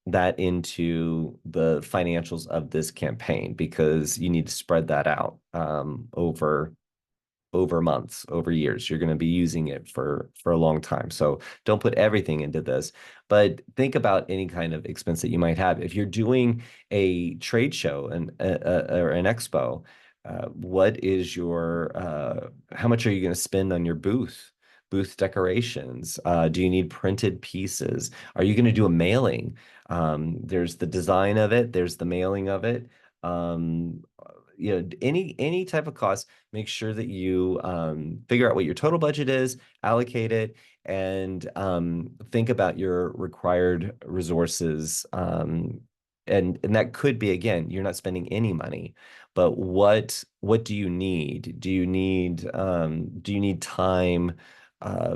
that into the financials of this campaign, because you need to spread that out over months, over years. You're going to be using it for a long time. So don't put everything into this, but think about any kind of expense that you might have. If you're doing a trade show or an expo, what is your how much are you going to spend on your booth decorations? Do you need printed pieces? Are you going to do a mailing? There's the design of it, there's the mailing of it. Um, any type of cost, make sure that you figure out what your total budget is, allocate it, and think about your required resources. And that could be, again, you're not spending any money, but what do you need? Do you need time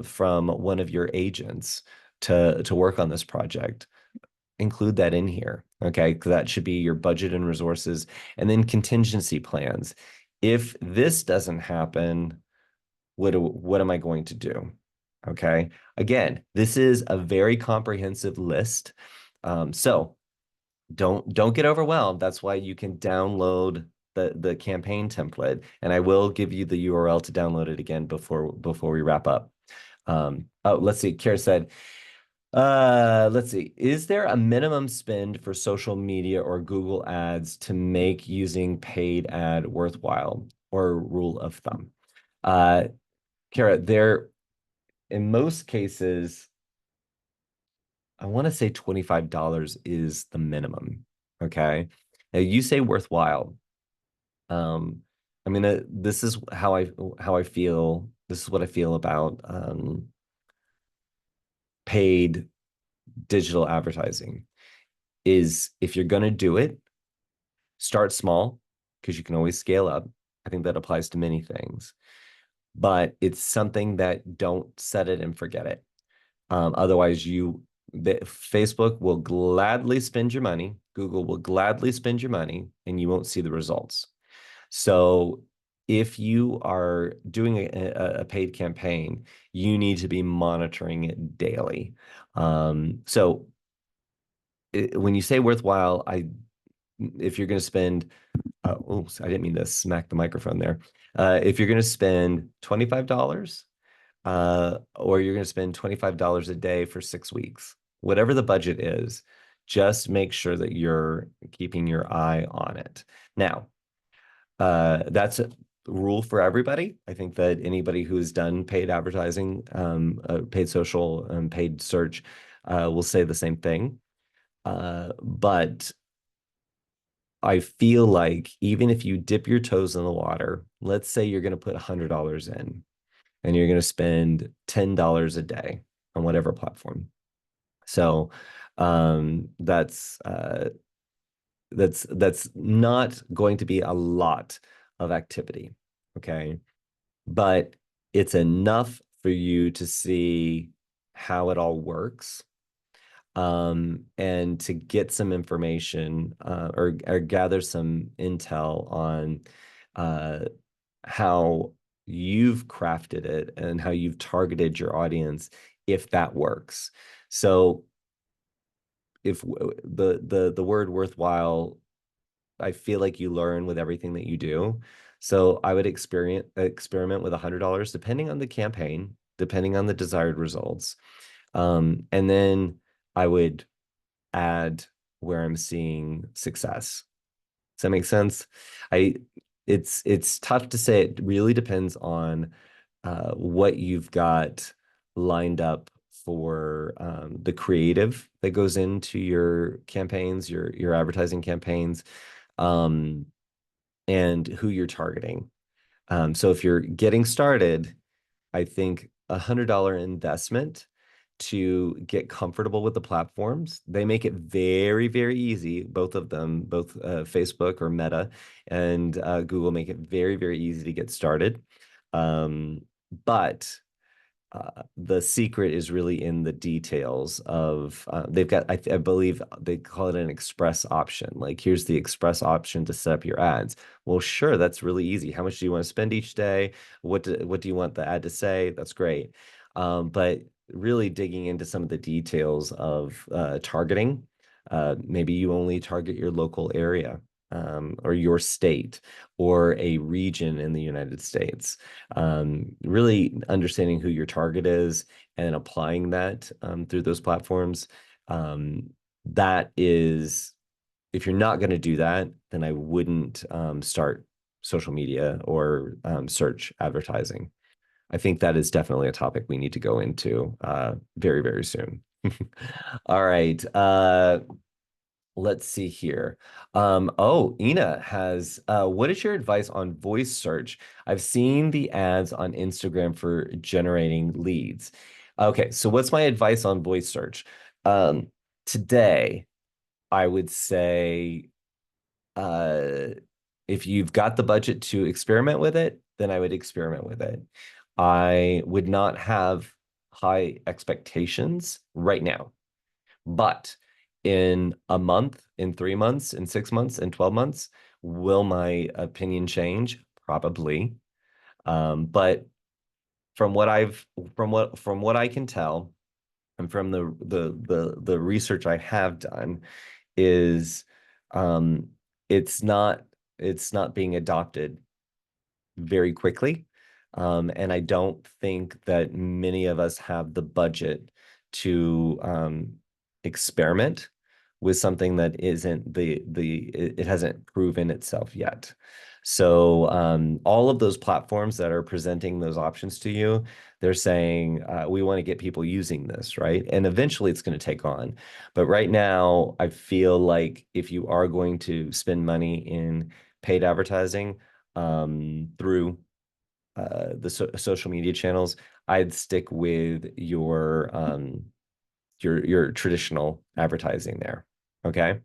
from one of your agents to work on this project? Include that in here. Okay, that should be your budget and resources, and then contingency plans. If this doesn't happen, what am I going to do? Okay, again, this is a very comprehensive list. So don't get overwhelmed. That's why you can download the campaign template, and I will give you the URL to download it again before we wrap up. Oh, let's see. Kara said, let's see. Is there a minimum spend for social media or Google ads to make using paid ad worthwhile, or rule of thumb? Kara, in most cases, I want to say $25 is the minimum. Okay. Now you say worthwhile. Um, this is how I feel. This is what I feel about paid digital advertising. Is, if you're going to do it, start small, because you can always scale up. I think that applies to many things, but it's something that don't set it and forget it. Otherwise, Facebook will gladly spend your money, Google will gladly spend your money, and you won't see the results. So if you are doing a paid campaign, you need to be monitoring it daily. So when you say worthwhile, if you're going to spend, oops, I didn't mean to smack the microphone there. If you're going to spend $25, or you're going to spend $25 a day for 6 weeks, whatever the budget is, just make sure that you're keeping your eye on it. Now, that's rule for everybody. I think that anybody who's done paid advertising, paid social, paid search, will say the same thing. But I feel like even if you dip your toes in the water, let's say you're going to put $100 in and you're going to spend $10 a day on whatever platform. So that's not going to be a lot of activity, okay? But it's enough for you to see how it all works, and to get some information, or gather some intel on uh, how you've crafted it and how you've targeted your audience, if that works. So if the word worthwhile, I feel like you learn with everything that you do. So I would experiment with $100, depending on the campaign, depending on the desired results. And then I would add where I'm seeing success. Does that make sense? I it's tough to say. It really depends on what you've got lined up for the creative that goes into your campaigns, your advertising campaigns, um, and who you're targeting. So if you're getting started, I think $100 investment to get comfortable with the platforms. They make it very, very easy. Both of them, both Facebook or Meta and Google, make it very, very easy to get started. But the secret is really in the details of they've got, I believe they call it an express option. Like, here's the express option to set up your ads. Well, sure, that's really easy. How much do you want to spend each day? What do you want the ad to say? That's great. But really digging into some of the details of targeting. Maybe you only target your local area, or your state, or a region in the United States. Really understanding who your target is and applying that through those platforms. That is, if you're not going to do that, then I wouldn't start social media or search advertising. I think that is definitely a topic we need to go into very, very soon. All right. Let's see here. Oh, Ina has, what is your advice on voice search? I've seen the ads on Instagram for generating leads. Okay, so what's my advice on voice search? Today, I would say, uh, if you've got the budget to experiment with it, then I would experiment with it. I would not have high expectations right now. But in a month, in 3 months, in 6 months, in 12 months, will my opinion change? Probably. But from what I can tell, and from the research I have done, is um, it's not it's not being adopted very quickly. And I don't think that many of us have the budget to experiment with something that isn't it hasn't proven itself yet. So all of those platforms that are presenting those options to you, they're saying, we want to get people using this, right? And eventually it's going to take on. But right now, I feel like if you are going to spend money in paid advertising through the social media channels, I'd stick with your traditional advertising there. Okay.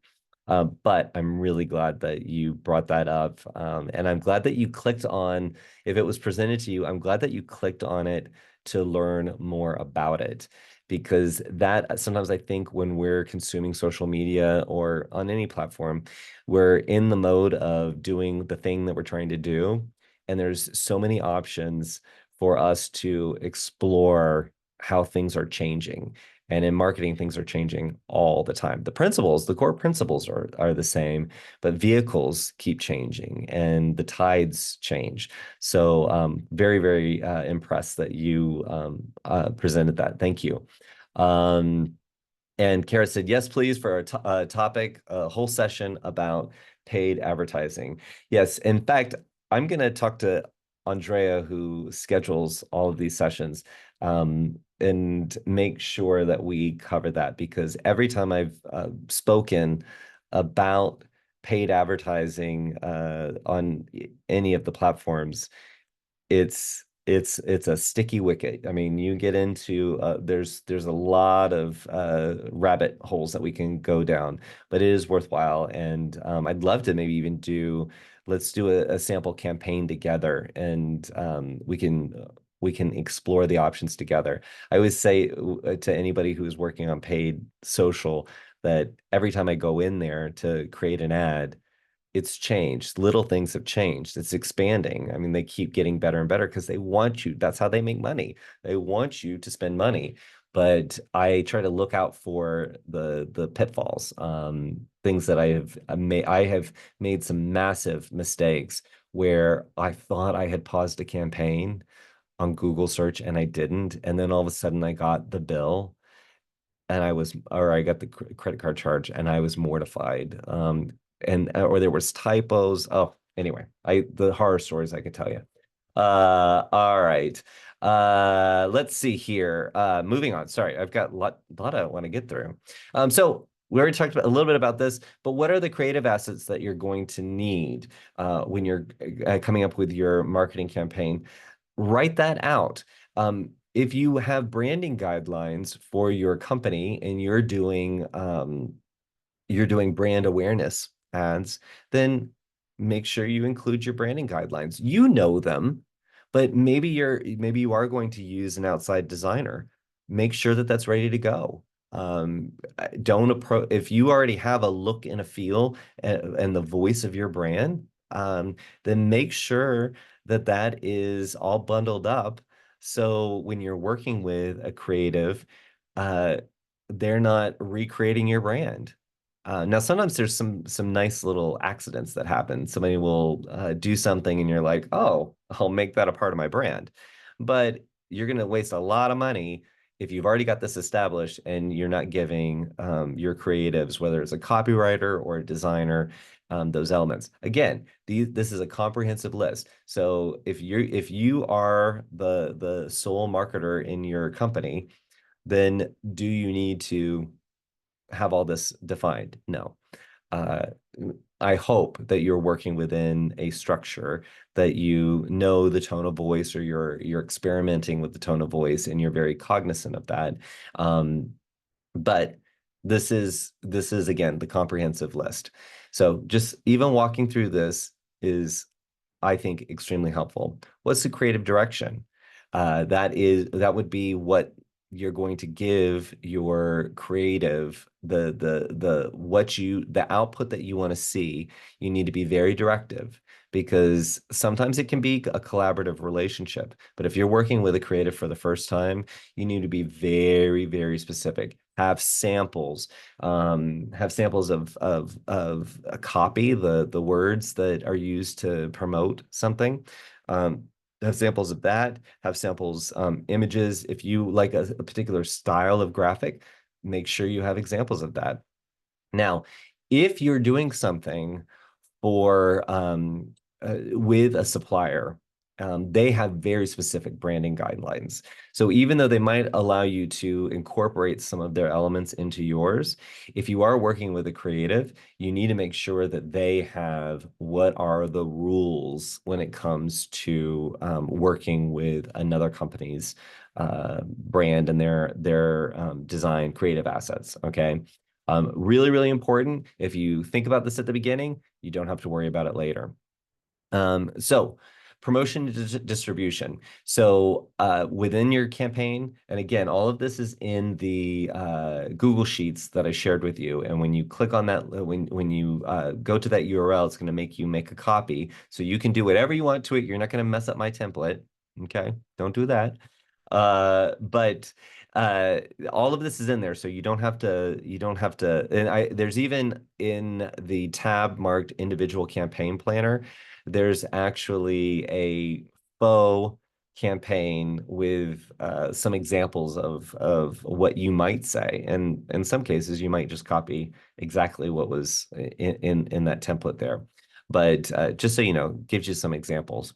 But I'm really glad that you brought that up. And I'm glad that you clicked on, if it was presented to you, I'm glad that you clicked on it to learn more about it. Because that sometimes I think when we're consuming social media or on any platform, we're in the mode of doing the thing that we're trying to do. And there's so many options for us to explore how things are changing. And in marketing, things are changing all the time. The principles, the core principles are the same, but vehicles keep changing and the tides change. So very, very impressed that you presented that. Thank you. Um, and Kara said, yes, please, for a topic, a whole session about paid advertising. Yes, in fact, I'm going to talk to Andrea, who schedules all of these sessions, and make sure that we cover that, because every time I've spoken about paid advertising on any of the platforms, it's a sticky wicket. I mean, you get into there's a lot of rabbit holes that we can go down, but it is worthwhile. And I'd love to maybe even let's do a sample campaign together, and we can explore the options together. I always say to anybody who's working on paid social that every time I go in there to create an ad, it's changed. Little things have changed. It's expanding. I mean, they keep getting better and better because they want you. That's how they make money. They want you to spend money. But I try to look out for the pitfalls, things that I have made some massive mistakes where I thought I had paused a campaign on Google search and I didn't. And then all of a sudden I got the bill and I got the credit card charge and I was mortified. And or there was typos. Oh, anyway, the horror stories I could tell you. All right. Let's see here. Moving on. Sorry, I've got a lot I want to get through. So we already talked about a little bit about this, but what are the creative assets that you're going to need when you're coming up with your marketing campaign? Write that out. If you have branding guidelines for your company and you're doing brand awareness ads, then make sure you include your branding guidelines. You know them, but maybe you are going to use an outside designer. Make sure that that's ready to go. Don't approach if you already have a look and a feel and the voice of your brand, then make sure that that is all bundled up. So when you're working with a creative, uh, they're not recreating your brand. Now, sometimes there's some nice little accidents that happen. Somebody will do something, and you're like, "Oh, I'll make that a part of my brand." But you're going to waste a lot of money if you've already got this established and you're not giving your creatives, whether it's a copywriter or a designer, those elements. Again, this is a comprehensive list. So if you are the sole marketer in your company, then do you need to have all this defined? No. Uh, I hope that you're working within a structure that you know the tone of voice, or you're experimenting with the tone of voice and you're very cognizant of that. But this is again the comprehensive list. So just even walking through this is, I think, extremely helpful. What's the creative direction? That would be what you're going to give your creative, the output that you want to see. You need to be very directive, because sometimes it can be a collaborative relationship. But if you're working with a creative for the first time, you need to be very, very specific. Have samples of a copy, the words that are used to promote something. Have samples of that. Have samples, images. If you like a particular style of graphic, make sure you have examples of that. Now, if you're doing something for with a supplier, they have very specific branding guidelines. So even though they might allow you to incorporate some of their elements into yours, if you are working with a creative, you need to make sure that they have what are the rules when it comes to working with another company's brand and their design creative assets. Okay. Really, really important. If you think about this at the beginning, you don't have to worry about it later. So promotion to distribution. So within your campaign, and again, all of this is in the Google Sheets that I shared with you. And when you click on that, when you go to that URL, it's going to make you make a copy. So you can do whatever you want to it. You're not going to mess up my template. Okay, don't do that. But all of this is in there, so you don't have to, and there's even in the tab marked individual campaign planner, there's actually a faux campaign with some examples of what you might say, and in some cases you might just copy exactly what was in that template there. But just so you know, gives you some examples.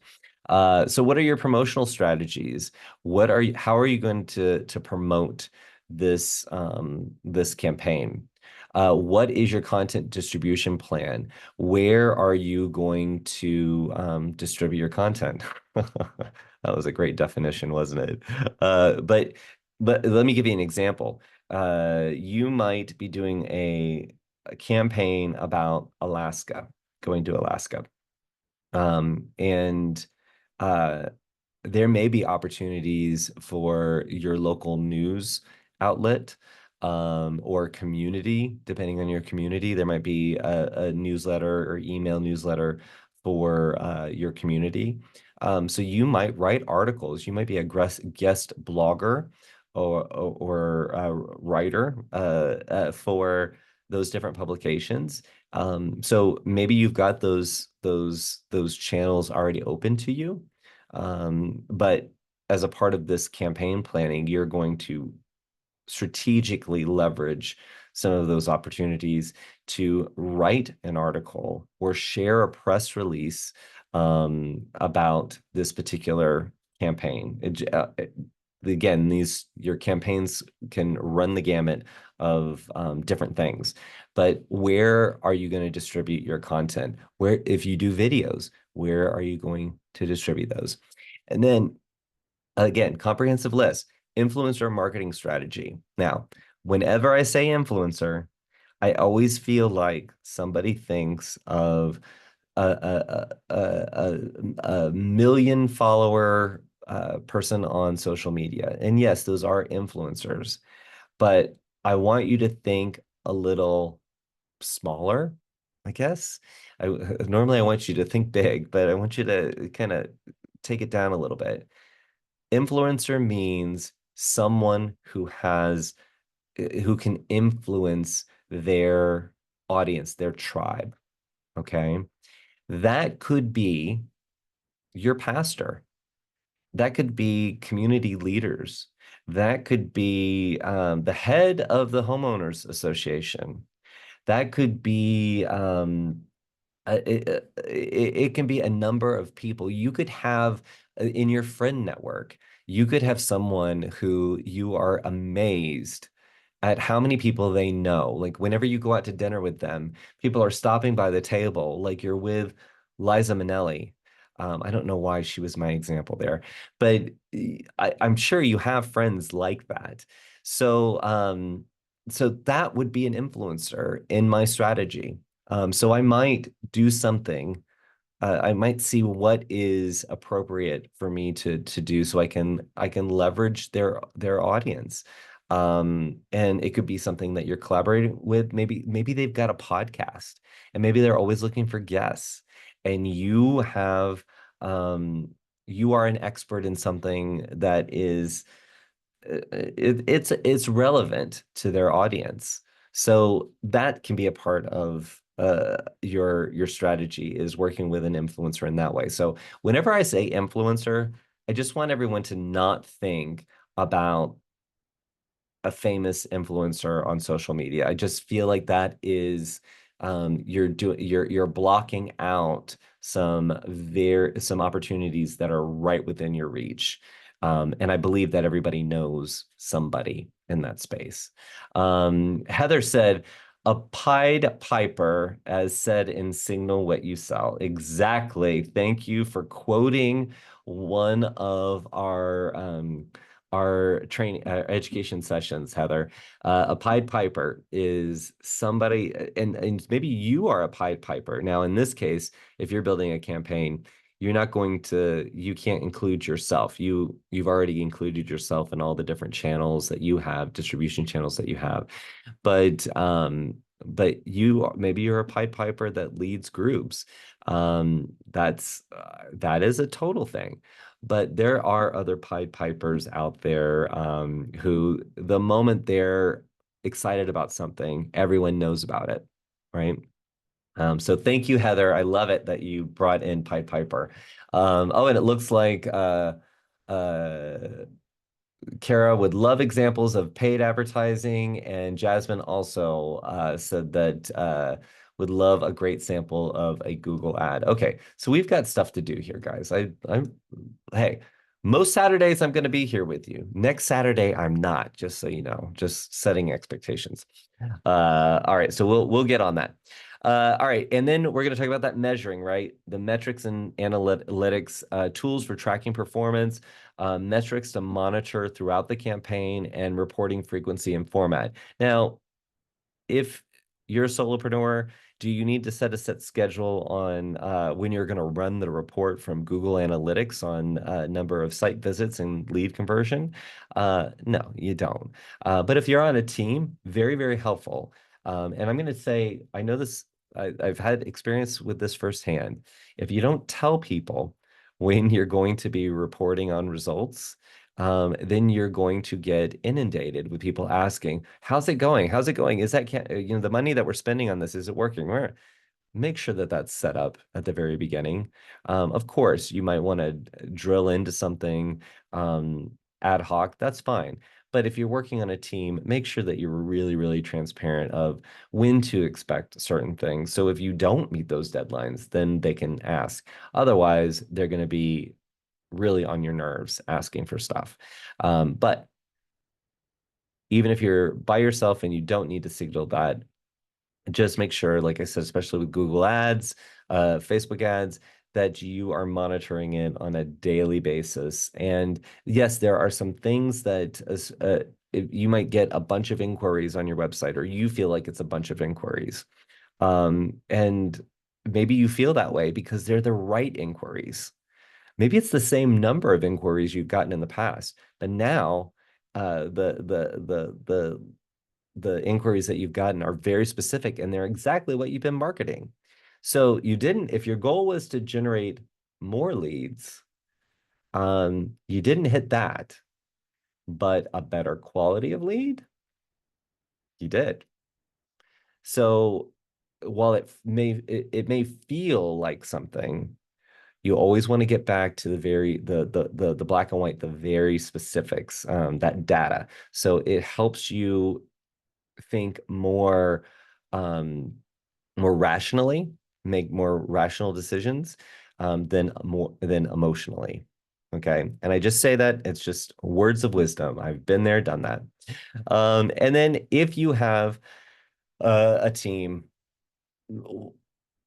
So what are your promotional strategies? How are you going to promote this campaign? What is your content distribution plan? Where are you going to distribute your content? That was a great definition, wasn't it? But let me give you an example. You might be doing a campaign about Alaska, going to Alaska. And uh, there may be opportunities for your local news outlet or community, depending on your community. There might be a newsletter or email newsletter for your community. So you might write articles. You might be a guest blogger or writer for those different publications. So maybe you've got those channels already open to you. But as a part of this campaign planning, you're going to strategically leverage some of those opportunities to write an article or share a press release about this particular campaign. Again, your campaigns can run the gamut of different things, but where are you going to distribute your content? Where, if you do videos, where are you going to distribute those? And then again, comprehensive list, influencer marketing strategy. Now, whenever I say influencer, I always feel like somebody thinks of a million follower person on social media. And yes, those are influencers, but I want you to think a little smaller, I guess. Normally I want you to think big, but I want you to kind of take it down a little bit. Influencer means someone who can influence their audience, their tribe. Okay. That could be your pastor. That could be community leaders. That could be the head of the homeowners association. That could be it can be a number of people. You could have in your friend network, you could have someone who you are amazed at how many people they know. Like whenever you go out to dinner with them, people are stopping by the table, like you're with Liza Minnelli. I don't know why she was my example there, but I'm sure you have friends like that. So, so that would be an influencer in my strategy. So I might do something. I might see what is appropriate for me to do so I can leverage their audience. And it could be something that you're collaborating with. Maybe they've got a podcast and maybe they're always looking for guests. And you are an expert in something that is it's relevant to their audience. So that can be a part of your strategy is working with an influencer in that way. So whenever I say influencer, I just want everyone to not think about a famous influencer on social media. I just feel like that is you're blocking out some opportunities that are right within your reach. And I believe that everybody knows somebody in that space. Heather said, a Pied Piper, as said in Signal What You Sell. Exactly. Thank you for quoting one of our training education sessions, Heather. A Pied Piper is somebody, and maybe you are a Pied Piper. Now, in this case, if you're building a campaign, you can't include yourself. You've already included yourself in all the different channels that you have, distribution channels that you have. But maybe you're a Pied Piper that leads groups. That is a total thing. But there are other Pied Pipers out there who, the moment they're excited about something, everyone knows about it, right? So thank you, Heather. I love it that you brought in Pied Piper. Oh, and it looks like uh, Kara would love examples of paid advertising, and Jasmine also said that Would love a great sample of a Google ad. Okay, so we've got stuff to do here, guys. Hey, most Saturdays I'm going to be here with you. Next Saturday I'm not, just so you know, just setting expectations. All right, so we'll get on that. All right, and then we're going to talk about that measuring, right? The metrics and analytics, tools for tracking performance, metrics to monitor throughout the campaign, and reporting frequency and format. Now, if you're a solopreneur, do you need to set a set schedule on when you're going to run the report from Google Analytics on number of site visits and lead conversion? No, you don't. But if you're on a team, very, very helpful. And I'm going to say, I know this, I've had experience with this firsthand. If you don't tell people when you're going to be reporting on results, then you're going to get inundated with people asking, "How's it going? How's it going? Is that the money that we're spending on this, is it working?" Make sure that that's set up at the very beginning. Of course, you might want to drill into something ad hoc. That's fine. But if you're working on a team, make sure that you're really, really transparent of when to expect certain things. So if you don't meet those deadlines, then they can ask. Otherwise, they're going to be really on your nerves asking for stuff. But even if you're by yourself and you don't need to signal that, just make sure, like I said, especially with Google Ads, Facebook ads, that you are monitoring it on a daily basis. And yes, there are some things that you might get a bunch of inquiries on your website, or you feel like it's a bunch of inquiries. And maybe you feel that way because they're the right inquiries. Maybe it's the same number of inquiries you've gotten in the past, but now the inquiries that you've gotten are very specific and they're exactly what you've been marketing. So you didn't, if your goal was to generate more leads, you didn't hit that, but a better quality of lead, you did. So while it may feel like something, you always want to get back to the very the black and white, the very specifics, that data. So it helps you think um, more rationally, make more rational decisions than emotionally. Okay, and I just say that it's just words of wisdom. I've been there, done that. And then if you have a team,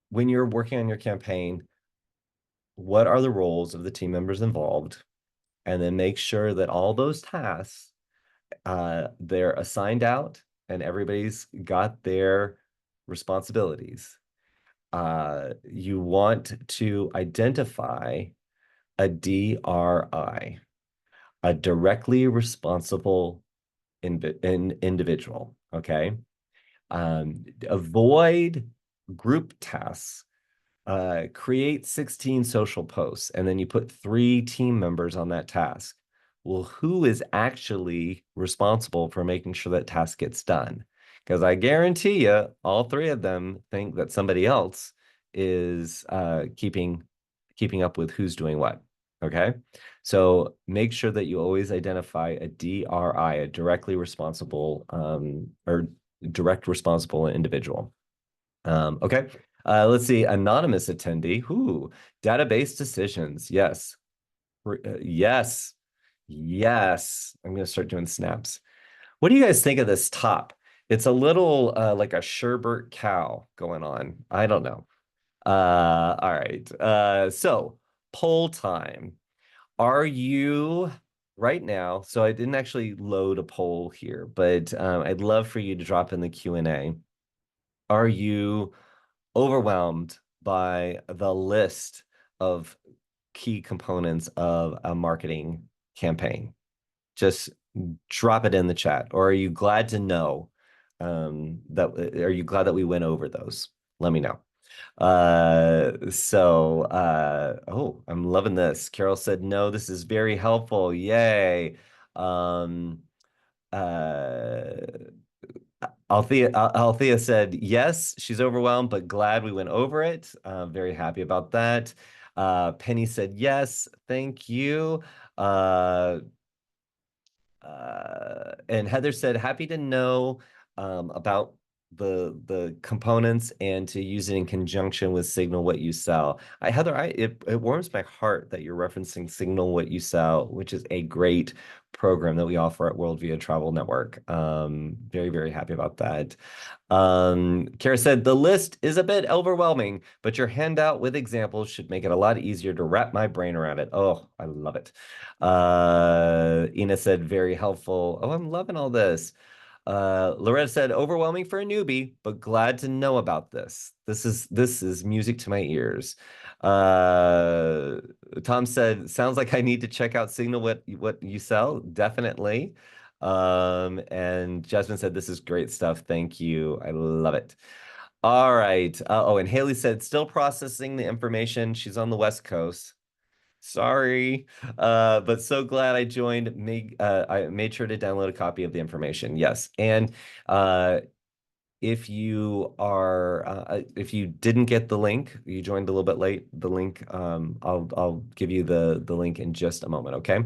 when you're working on your campaign, what are the roles of the team members involved? And then make sure that all those tasks they're assigned out and everybody's got their responsibilities. You want to identify a DRI, a directly responsible individual. Okay. Avoid group tasks. Create 16 social posts, and then you put 3 team members on that task. Well, who is actually responsible for making sure that task gets done? Because I guarantee you, all 3 of them think that somebody else is keeping up with who's doing what. Okay, so make sure that you always identify a DRI, a directly responsible or direct responsible individual. Okay. Let's see. Anonymous attendee. Who? Database decisions. Yes. Yes. Yes. I'm going to start doing snaps. What do you guys think of this top? It's a little like a sherbert cow going on. I don't know. All right. So poll time. Are you right now? So I didn't actually load a poll here, but I'd love for you to drop in the Q&A. Are you overwhelmed by the list of key components of a marketing campaign? Just drop it in the chat. Or are you glad to know that are you glad that we went over those? Let me know. Oh, I'm loving this. Carol said, no, this is very helpful. Yay. Um, uh, Althea said, yes, she's overwhelmed, but glad we went over it. Very happy about that. Penny said, yes, thank you. Uh, and Heather said, happy to know about the components and to use it in conjunction with Signal What You Sell. Heather, it warms my heart that you're referencing Signal What You Sell, which is a great program that we offer at Worldview Travel Network. Very, very happy about that. Kara said, the list is a bit overwhelming, but your handout with examples should make it a lot easier to wrap my brain around it. Oh, I love it. Ina said, very helpful. Oh, I'm loving all this. Loretta said, overwhelming for a newbie, but glad to know about this. This is music to my ears. Uh, Tom said, sounds like I need to check out Signal what you sell. Definitely. And Jasmine said, this is great stuff. Thank you. I love it. All right. Oh, and Haley said, still processing the information. She's on the West Coast. Sorry, but so glad I joined. I made sure to download a copy of the information. Yes, and uh, if you didn't get the link, you joined a little bit late. The link, I'll give you the link in just a moment. Okay.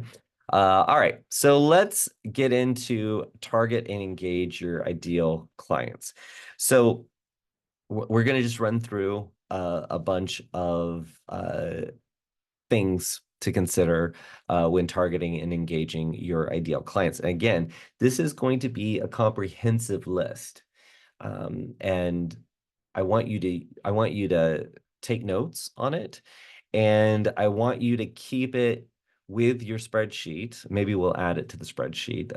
All right. So let's get into target and engage your ideal clients. So we're going to just run through a bunch of things to consider when targeting and engaging your ideal clients. And again, this is going to be a comprehensive list. And I want you to take notes on it, and I want you to keep it with your spreadsheet. Maybe we'll add it to the spreadsheet.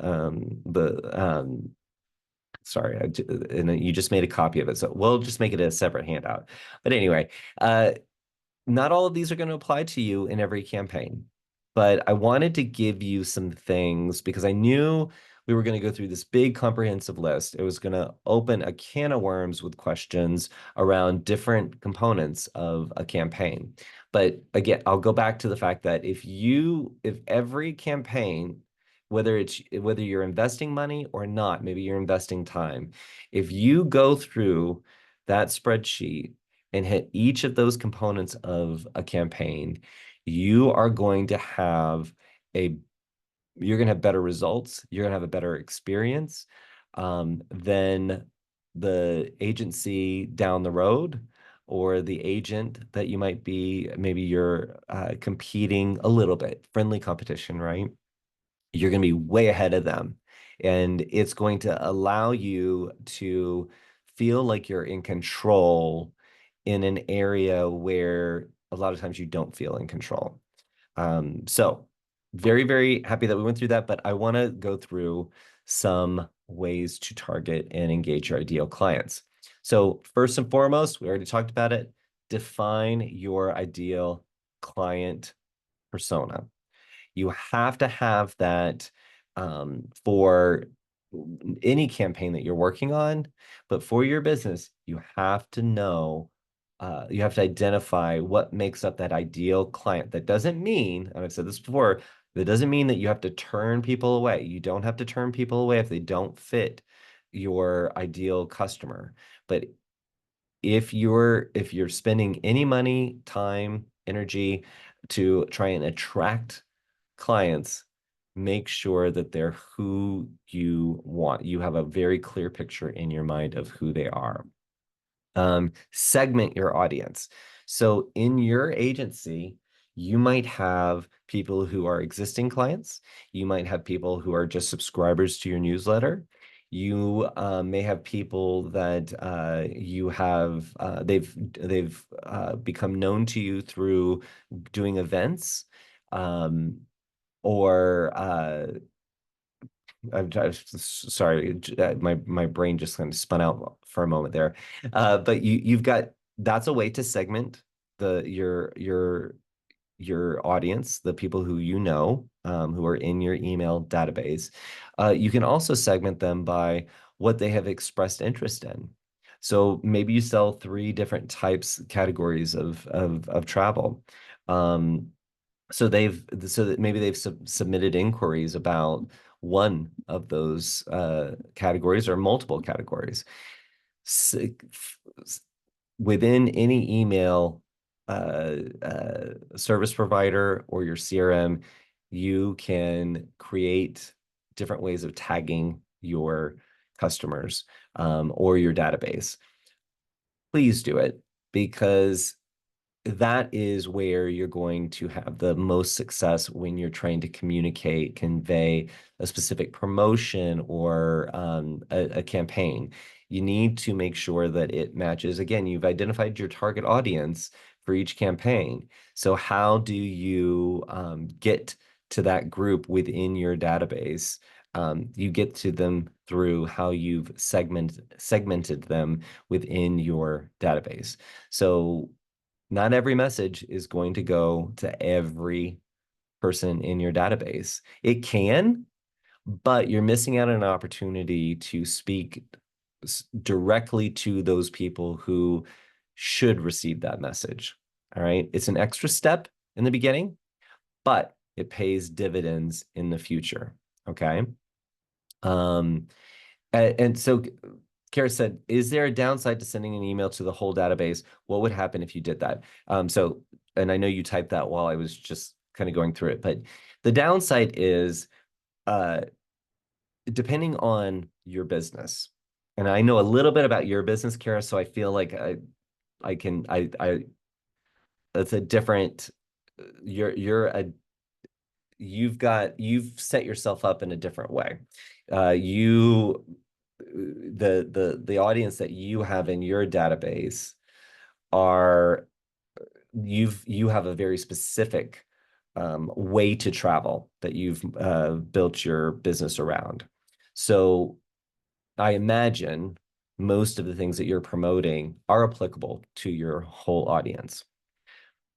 Sorry, and you just made a copy of it, so we'll just make it a separate handout. But anyway, not all of these are going to apply to you in every campaign, but I wanted to give you some things because I knew we were going to go through this big comprehensive list. It was going to open a can of worms with questions around different components of a campaign. But again, I'll go back to the fact that if every campaign, whether you're investing money or not, maybe you're investing time, if you go through that spreadsheet and hit each of those components of a campaign, you are going to have better results. You're going to have a better experience than the agency down the road or the agent that you might be. Maybe you're competing a little bit, friendly competition, right? You're going to be way ahead of them. And it's going to allow you to feel like you're in control in an area where a lot of times you don't feel in control. So very, very happy that we went through that, but I want to go through some ways to target and engage your ideal clients. So first and foremost, we already talked about it, define your ideal client persona. You have to have that for any campaign that you're working on, but for your business, you have to know, you have to identify what makes up that ideal client. That doesn't mean, and I've said this before, that doesn't mean that you have to turn people away. You don't have to turn people away if they don't fit your ideal customer. But if you're spending any money, time, energy to try and attract clients, make sure that they're who you want. You have a very clear picture in your mind of who they are. Segment your audience. So in your agency, you might have people who are existing clients. You might have people who are just subscribers to your newsletter. You may have people that they've become known to you through doing events, or I'm sorry, my brain just kind of spun out for a moment there. But you've got, that's a way to segment your audience, the people who you know, who are in your email database. You can also segment them by what they have expressed interest in. So maybe you sell 3 different categories of travel. So that maybe they've submitted inquiries about one of those categories or multiple categories. Within any email service provider or your CRM, you can create different ways of tagging your customers or your database, please do it, because that is where you're going to have the most success when you're trying to communicate, convey a specific promotion or a campaign. You need to make sure that it matches. Again, you've identified your target audience for each campaign. So how do you get to that group within your database? You get to them through how you've segmented them within your database. So not every message is going to go to every person in your database. It can, but you're missing out on an opportunity to speak directly to those people who should receive that message. All right. It's an extra step in the beginning, but it pays dividends in the future. Okay. Um, and so Kara said, is there a downside to sending an email to the whole database? What would happen if you did that? And I know you typed that while I was just kind of going through it, but the downside is uh, depending on your business. And I know a little bit about your business, Kara, so I feel like that's a different, you're a you've set yourself up in a different way. The audience that you have in your database are you have a very specific way to travel that you've built your business around. So I imagine most of the things that you're promoting are applicable to your whole audience.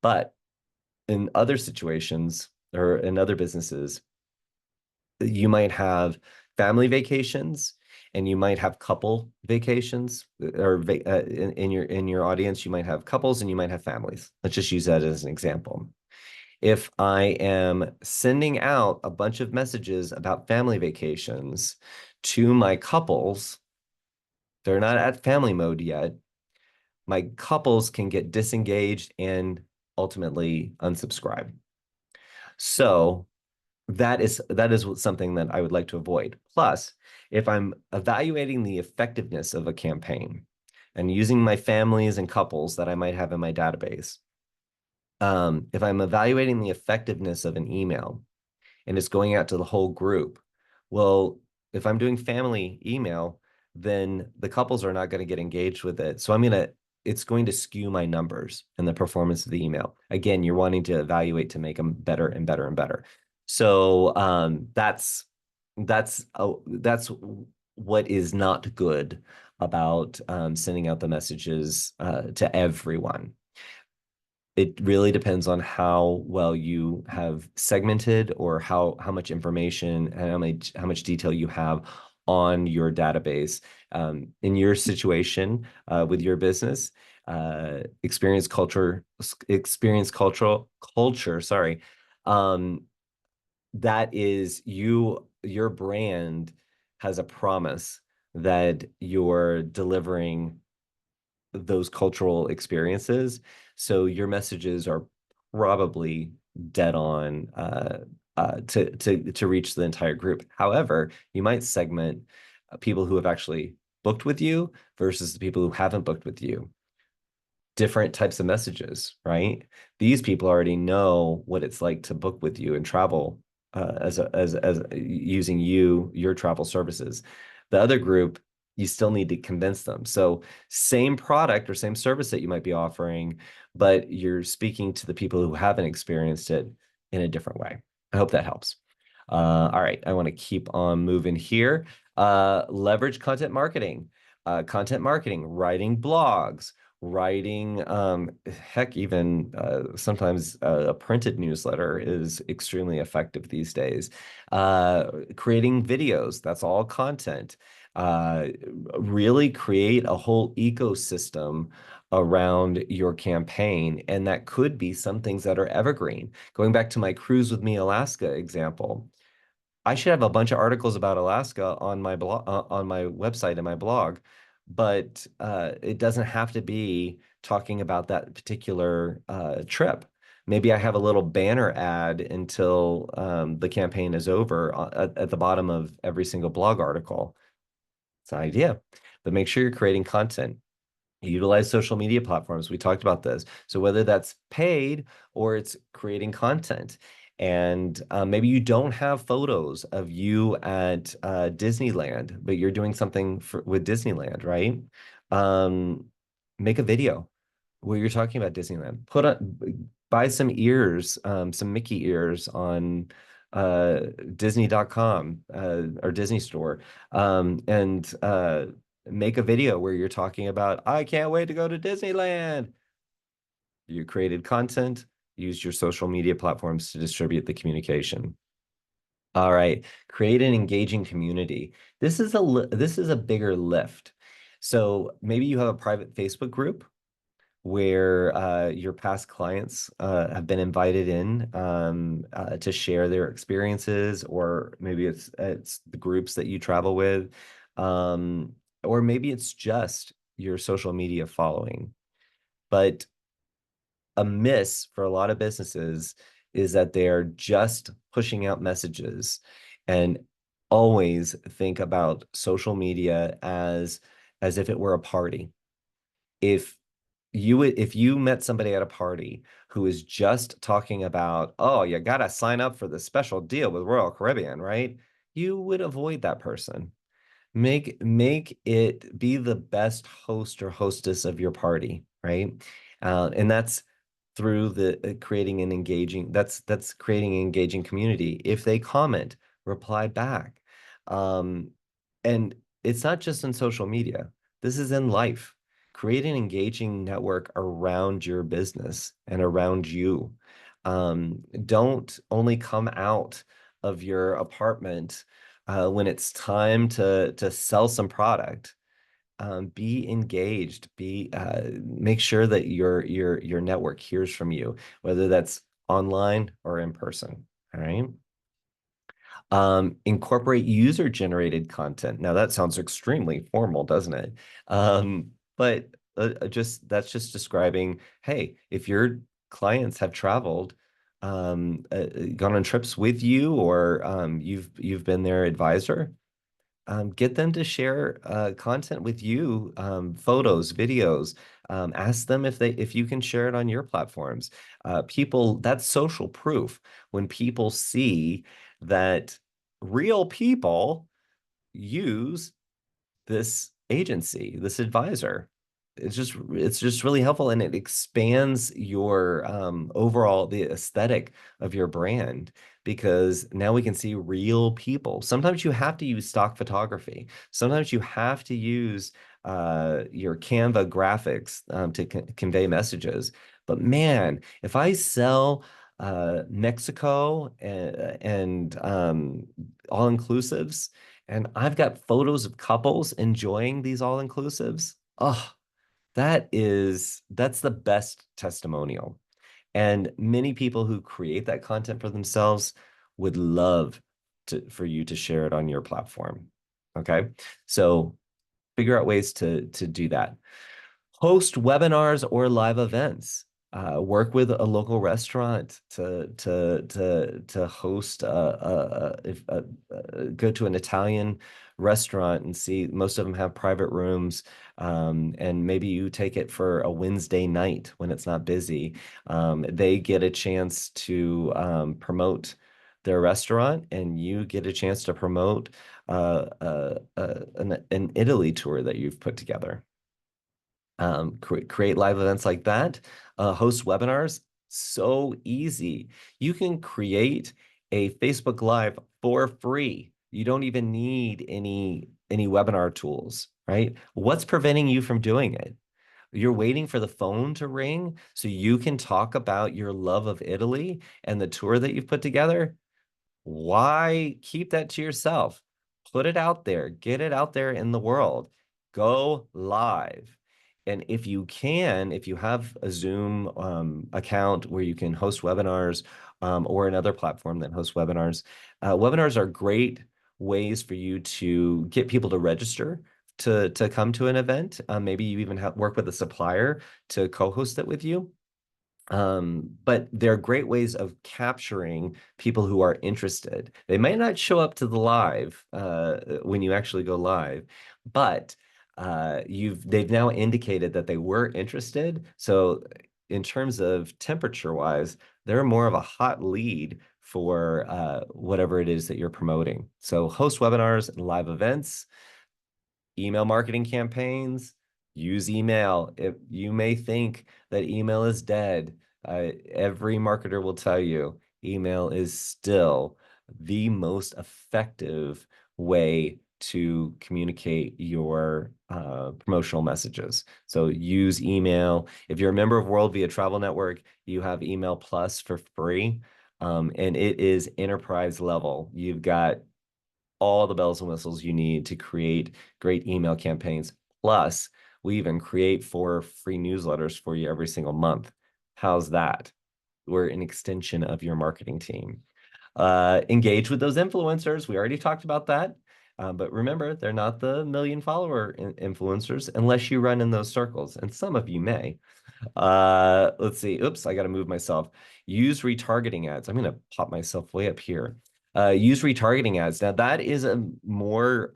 But in other situations or in other businesses, you might have family vacations and you might have couple vacations or in your audience, you might have couples and you might have families. Let's just use that as an example. If I am sending out a bunch of messages about family vacations to my couples, they're not at family mode yet. My couples can get disengaged and ultimately unsubscribe. So that is something that I would like to avoid. Plus, if I'm evaluating the effectiveness of a campaign and using my families and couples that I might have in my database, if I'm evaluating the effectiveness of an email and it's going out to the whole group, well, if I'm doing family email, then the couples are not going to get engaged with it. So it's going to skew my numbers and the performance of the email. Again, you're wanting to evaluate to make them better and better and better. So that's what is not good about sending out the messages to everyone. It really depends on how well you have segmented or how much information and how much detail you have on your database. In your situation with your business, culture, sorry, that is your brand has a promise that you're delivering those cultural experiences. So your messages are probably dead on to reach the entire group. However, you might segment people who have actually booked with you versus the people who haven't booked with you. Different types of messages, right? These people already know what it's like to book with you and travel as using your travel services. The other group, you still need to convince them. So same product or same service that you might be offering, but you're speaking to the people who haven't experienced it in a different way. I hope that helps. All right, I want to keep on moving here. Leverage content marketing, writing blogs, writing, heck, even sometimes a printed newsletter is extremely effective these days. Creating videos, that's all content. Really create a whole ecosystem around your campaign. And that could be some things that are evergreen. Going back to my Cruise with Me Alaska example, I should have a bunch of articles about Alaska on my blog, on my website and my blog, but it doesn't have to be talking about that particular trip. Maybe I have a little banner ad until the campaign is over at the bottom of every single blog article. It's an idea, but make sure you're creating content. Utilize social media platforms. We talked about this. So whether that's paid or it's creating content, and maybe you don't have photos of you at Disneyland, but you're doing something with Disneyland, right? Um, Make a video where you're talking about Disneyland. Buy some ears, some Mickey ears on Disney.com or Disney Store, and make a video where you're talking about, I can't wait to go to Disneyland. You created content, use your social media platforms to distribute the communication. All right, create an engaging community. This is a bigger lift. So maybe you have a private Facebook group where your past clients have been invited in to share their experiences, or maybe it's the groups that you travel with, um, or maybe it's just your social media following. But a miss for a lot of businesses is that they're just pushing out messages and always think about social media as if it were a party. If you met somebody at a party who is just talking about, oh, you gotta sign up for the special deal with Royal Caribbean, right? You would avoid that person. Make it be the best host or hostess of your party, right? And that's through the creating an engaging, that's creating an engaging community. If they comment, reply back. Um, and it's not just in social media. This is in life. Create an engaging network around your business and around you. Don't only come out of your apartment when it's time to sell some product. Be engaged. Be Make sure that your network hears from you, whether that's online or in person. All right. Incorporate user-generated content. Now that sounds extremely formal, doesn't it? But just that's just describing, hey, if your clients have traveled, gone on trips with you, or you've been their advisor, get them to share content with you, photos, videos. Ask them if you can share it on your platforms. That's social proof. When people see that real people use this agency, this advisor. It's just really helpful, and it expands your overall the aesthetic of your brand, because now we can see real people. Sometimes you have to use stock photography. Sometimes you have to use your Canva graphics to convey messages. But man, if I sell Mexico and all-inclusives, and I've got photos of couples enjoying these all-inclusives, oh, that's the best testimonial. And many people who create that content for themselves would love for you to share it on your platform. Okay. So figure out ways to do that. Host webinars or live events. Work with a local restaurant to host go to an Italian restaurant and see. Most of them have private rooms, and maybe you take it for a Wednesday night when it's not busy. They get a chance to promote their restaurant, and you get a chance to promote an Italy tour that you've put together. Create live events like that, host webinars. So easy. You can create a Facebook Live for free. You don't even need any webinar tools, right? What's preventing you from doing it? You're waiting for the phone to ring so you can talk about your love of Italy and the tour that you've put together. Why keep that to yourself? Put it out there, get it out there in the world. Go live. And if you can, if you have a Zoom account where you can host webinars, or another platform that hosts webinars, webinars are great ways for you to get people to register to come to an event. Maybe you even work with a supplier to co-host it with you. But they're great ways of capturing people who are interested. They may not show up to the live when you actually go live, but they've now indicated that they were interested. So in terms of temperature wise, they're more of a hot lead for whatever it is that you're promoting. So host webinars and live events, email marketing campaigns, use email. You may think that email is dead. Every marketer will tell you email is still the most effective way to communicate your promotional messages. So use email. If you're a member of World via Travel Network, you have Email Plus for free. And it is enterprise level. You've got all the bells and whistles you need to create great email campaigns. Plus, we even create 4 free newsletters for you every single month. How's that? We're an extension of your marketing team. Engage with those influencers. We already talked about that. But remember, they're not the million follower influencers unless you run in those circles. And some of you may. Let's see. Oops, I got to move myself. Use retargeting ads. I'm going to pop myself way up here. Use retargeting ads. Now, that is a more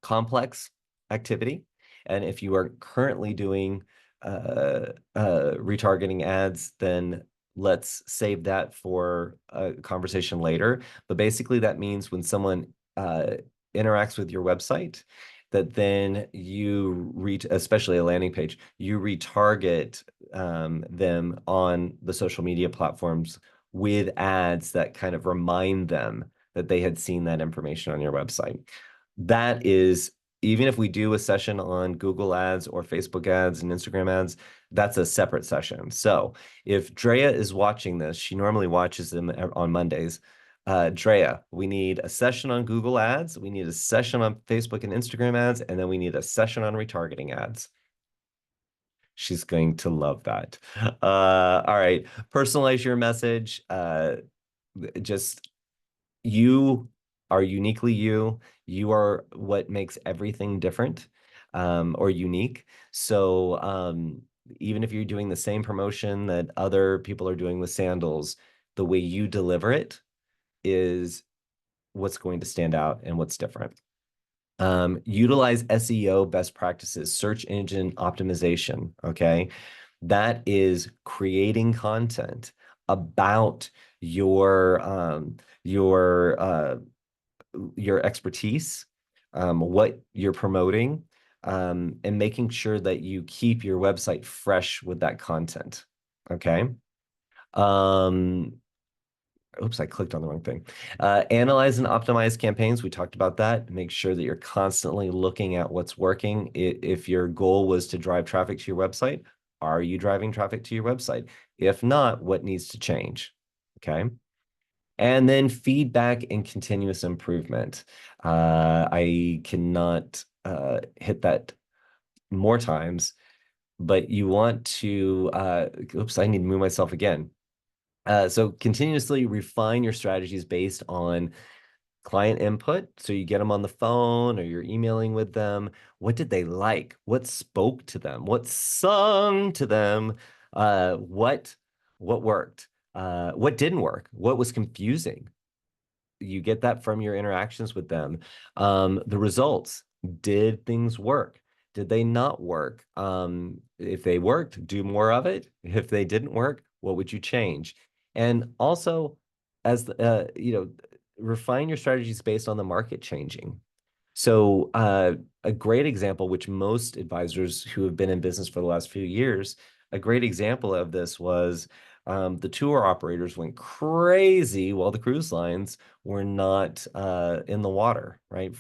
complex activity. And if you are currently doing retargeting ads, then let's save that for a conversation later. But basically, that means when someone interacts with your website, that then you reach, especially a landing page, you retarget them on the social media platforms with ads that kind of remind them that they had seen that information on your website. That is, even if we do a session on Google ads or Facebook ads and Instagram ads, that's a separate session. So if Drea is watching this, she normally watches them on Mondays. Drea, we need a session on Google ads, we need a session on Facebook and Instagram ads, and then we need a session on retargeting ads. She's going to love that. All right, personalize your message. Just you are uniquely you. You are what makes everything different or unique. So even if you're doing the same promotion that other people are doing with sandals, the way you deliver it is what's going to stand out and what's different. Utilize SEO best practices, search engine optimization. Okay. That is creating content about your expertise, what you're promoting, and making sure that you keep your website fresh with that content. Okay. Um, Oops, I clicked on the wrong thing. Analyze and optimize campaigns. We talked about that. Make sure that you're constantly looking at what's working. If your goal was to drive traffic to your website, are you driving traffic to your website? If not, what needs to change? Okay. And then feedback and continuous improvement. I cannot hit that more times, but you want to, oops, I need to move myself again. So continuously refine your strategies based on client input. So you get them on the phone or you're emailing with them. What did they like? What spoke to them? What sung to them? What worked? What didn't work? What was confusing? You get that from your interactions with them. The results, did things work? Did they not work? If they worked, do more of it. If they didn't work, what would you change? And also, as refine your strategies based on the market changing. So a great example, which most advisors who have been in business for the last few years, a great example of this was the tour operators went crazy while the cruise lines were not in the water, right?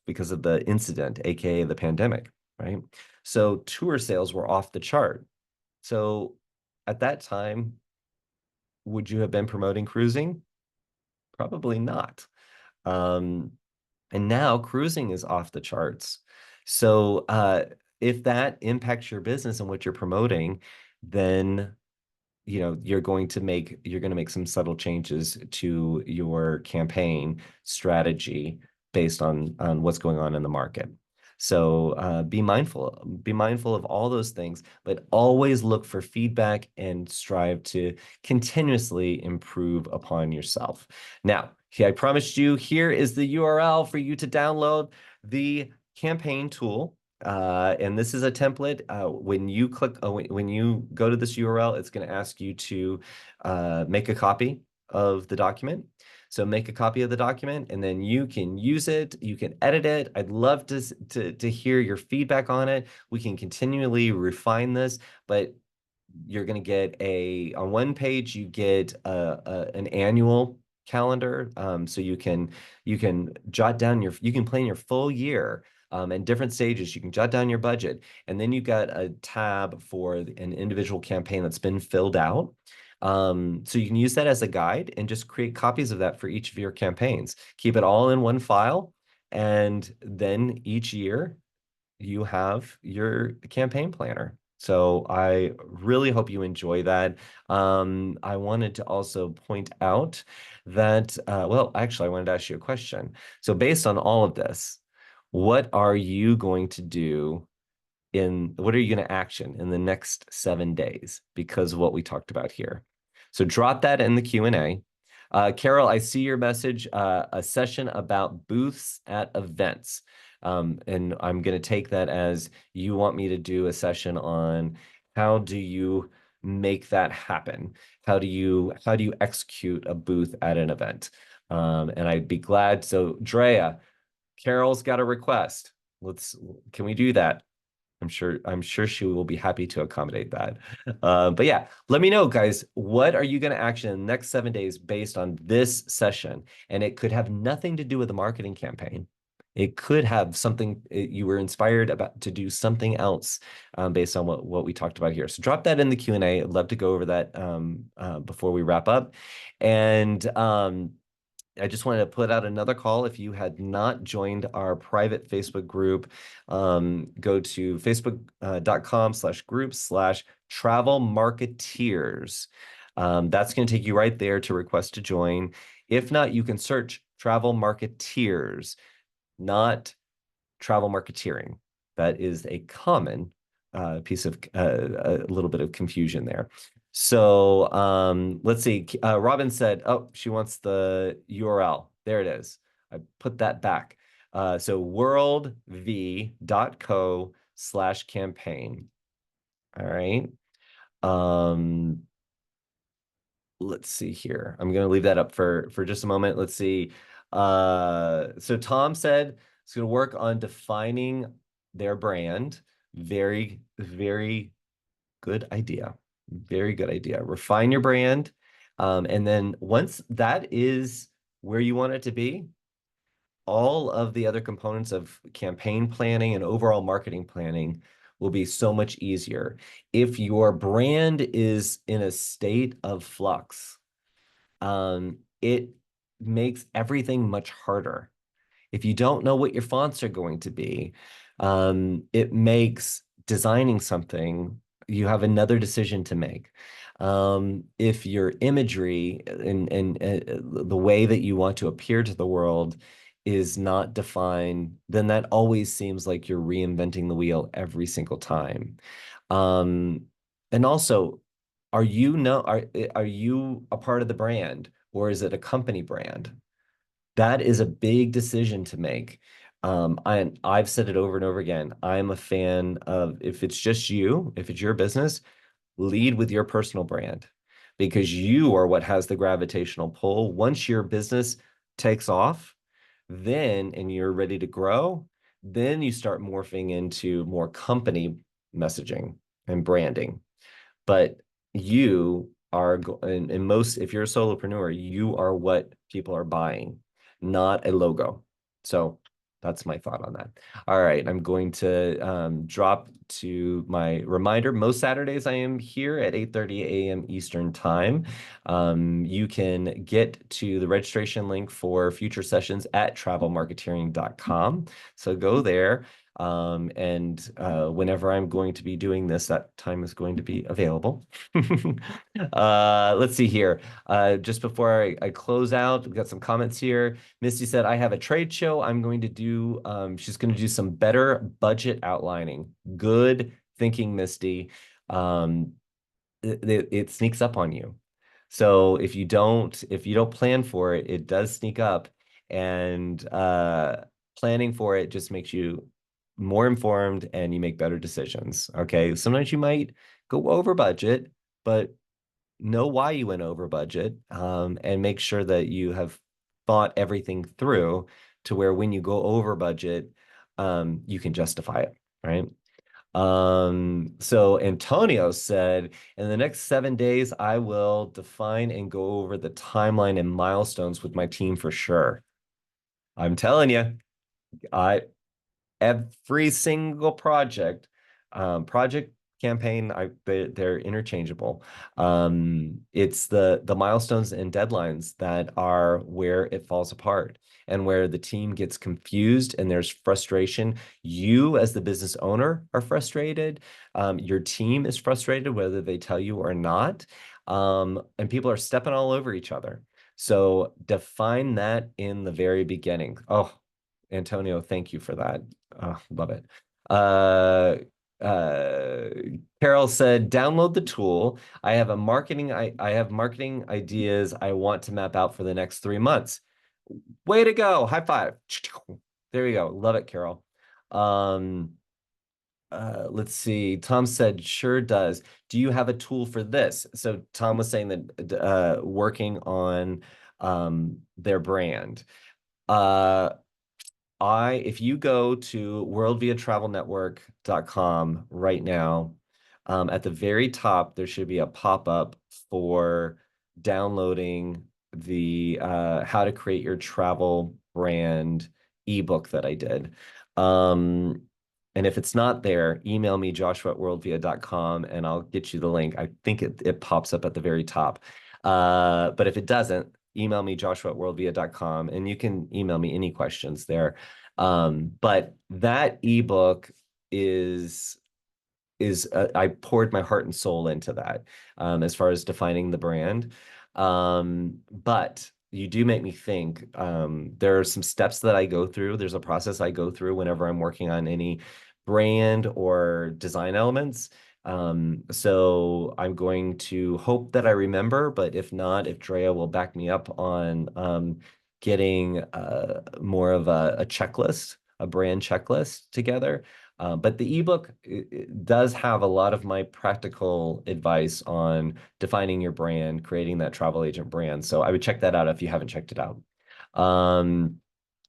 Because of the incident, aka the pandemic, right? So tour sales were off the chart. So at that time, would you have been promoting cruising? Probably not. Um, and now cruising is off the charts. So if that impacts your business and what you're promoting, then you're going to make some subtle changes to your campaign strategy based on what's going on in the market. So be mindful of all those things, but always look for feedback and strive to continuously improve upon yourself. Now, I promised you, here is the URL for you to download the campaign tool. And this is a template. When you click, when you go to this URL, it's going to ask you to make a copy of the document. So make a copy of the document, and then you can use it. You can edit it. I'd love to hear your feedback on it. We can continually refine this, but you're going to get on one page, you get an annual calendar. So you can jot down you can plan your full year in different stages. You can jot down your budget, and then you've got a tab for an individual campaign that's been filled out. So you can use that as a guide and just create copies of that for each of your campaigns. Keep it all in one file, and then each year you have your campaign planner. So I really hope you enjoy that. I wanted to also point out that, well, actually, I wanted to ask you a question. So based on all of this, what are you going to do what are you going to action in the next 7 days because of what we talked about here? So drop that in the Q&A. Carol, I see your message, a session about booths at events. And I'm going to take that as you want me to do a session on how do you make that happen? How do you execute a booth at an event? And I'd be glad. So Drea, Carol's got a request. Can we do that? I'm sure she will be happy to accommodate that. But yeah, let me know, guys, what are you going to action in the next 7 days based on this session? And it could have nothing to do with the marketing campaign. It could have something you were inspired about to do something else based on what we talked about here. So drop that in the Q&A. I'd love to go over that before we wrap up. And I just wanted to put out another call. If you had not joined our private Facebook group, go to facebook.com/group/travel marketeers. That's going to take you right there to request to join. If not, you can search Travel Marketeers, not Travel Marketeering. That is a common piece of a little bit of confusion there. So let's see. Robin said, oh, she wants the URL. There it is. I put that back. So worldv.co/campaign. All right. Let's see here. I'm going to leave that up for just a moment. Let's see. So Tom said it's going to work on defining their brand. Very, very good idea. Very good idea. Refine your brand. And then once that is where you want it to be, all of the other components of campaign planning and overall marketing planning will be so much easier. If your brand is in a state of flux, it makes everything much harder. If you don't know what your fonts are going to be, it makes designing something, you have another decision to make. If your imagery and the way that you want to appear to the world is not defined, then that always seems like you're reinventing the wheel every single time. And also, are you a part of the brand, or is it a company brand? That is a big decision to make. I've said it over and over again. I'm a fan of, if it's just you, if it's your business, lead with your personal brand, because you are what has the gravitational pull. Once your business takes off, and you're ready to grow, then you start morphing into more company messaging and branding. But you are, and most, if you're a solopreneur, you are what people are buying, not a logo. So that's my thought on that. All right, I'm going to drop to my reminder. Most Saturdays I am here at 8:30 a.m. Eastern Time. You can get to the registration link for future sessions at travelmarketeering.com. So go there. And whenever I'm going to be doing this, that time is going to be available. Let's see here. Just before I close out, we've got some comments here. Misty said, I have a trade show. I'm going to do, she's going to do some better budget outlining. Good thinking, Misty. Um, it sneaks up on you. So if you don't plan for it, it does sneak up, and planning for it just makes you more informed and you make better decisions. Okay. Sometimes you might go over budget, but know why you went over budget, and make sure that you have thought everything through to where when you go over budget, you can justify it, right? So Antonio said, in the next 7 days, I will define and go over the timeline and milestones with my team for sure. I'm telling you, I every single project campaign, they're interchangeable. It's the milestones and deadlines that are where it falls apart and where the team gets confused and there's frustration. You, as the business owner, are frustrated. Your team is frustrated, whether they tell you or not. And people are stepping all over each other. So define that in the very beginning. Oh, Antonio, thank you for that. Oh, love it. Uh, uh, Carol said, download the tool. I have marketing ideas I want to map out for the next 3 months. Way to go. High five. There you go. Love it, Carol. Um, let's see. Tom said, sure does. Do you have a tool for this? So Tom was saying that working on their brand. Uh, if you go to worldviatravelnetwork.com right now, at the very top, there should be a pop-up for downloading the How to Create Your Travel Brand ebook that I did. And if it's not there, email me, joshua@worldvia.com, and I'll get you the link. I think it pops up at the very top. But if it doesn't, email me, joshua@worldvia.com, and you can email me any questions there. But that ebook is I poured my heart and soul into that, as far as defining the brand. But you do make me think. There are some steps that I go through. There's a process I go through whenever I'm working on any brand or design elements. So I'm going to hope that I remember, but if not, if Drea will back me up on getting more of a checklist, a brand checklist together. But the ebook it does have a lot of my practical advice on defining your brand, creating that travel agent brand. So I would check that out if you haven't checked it out. Um,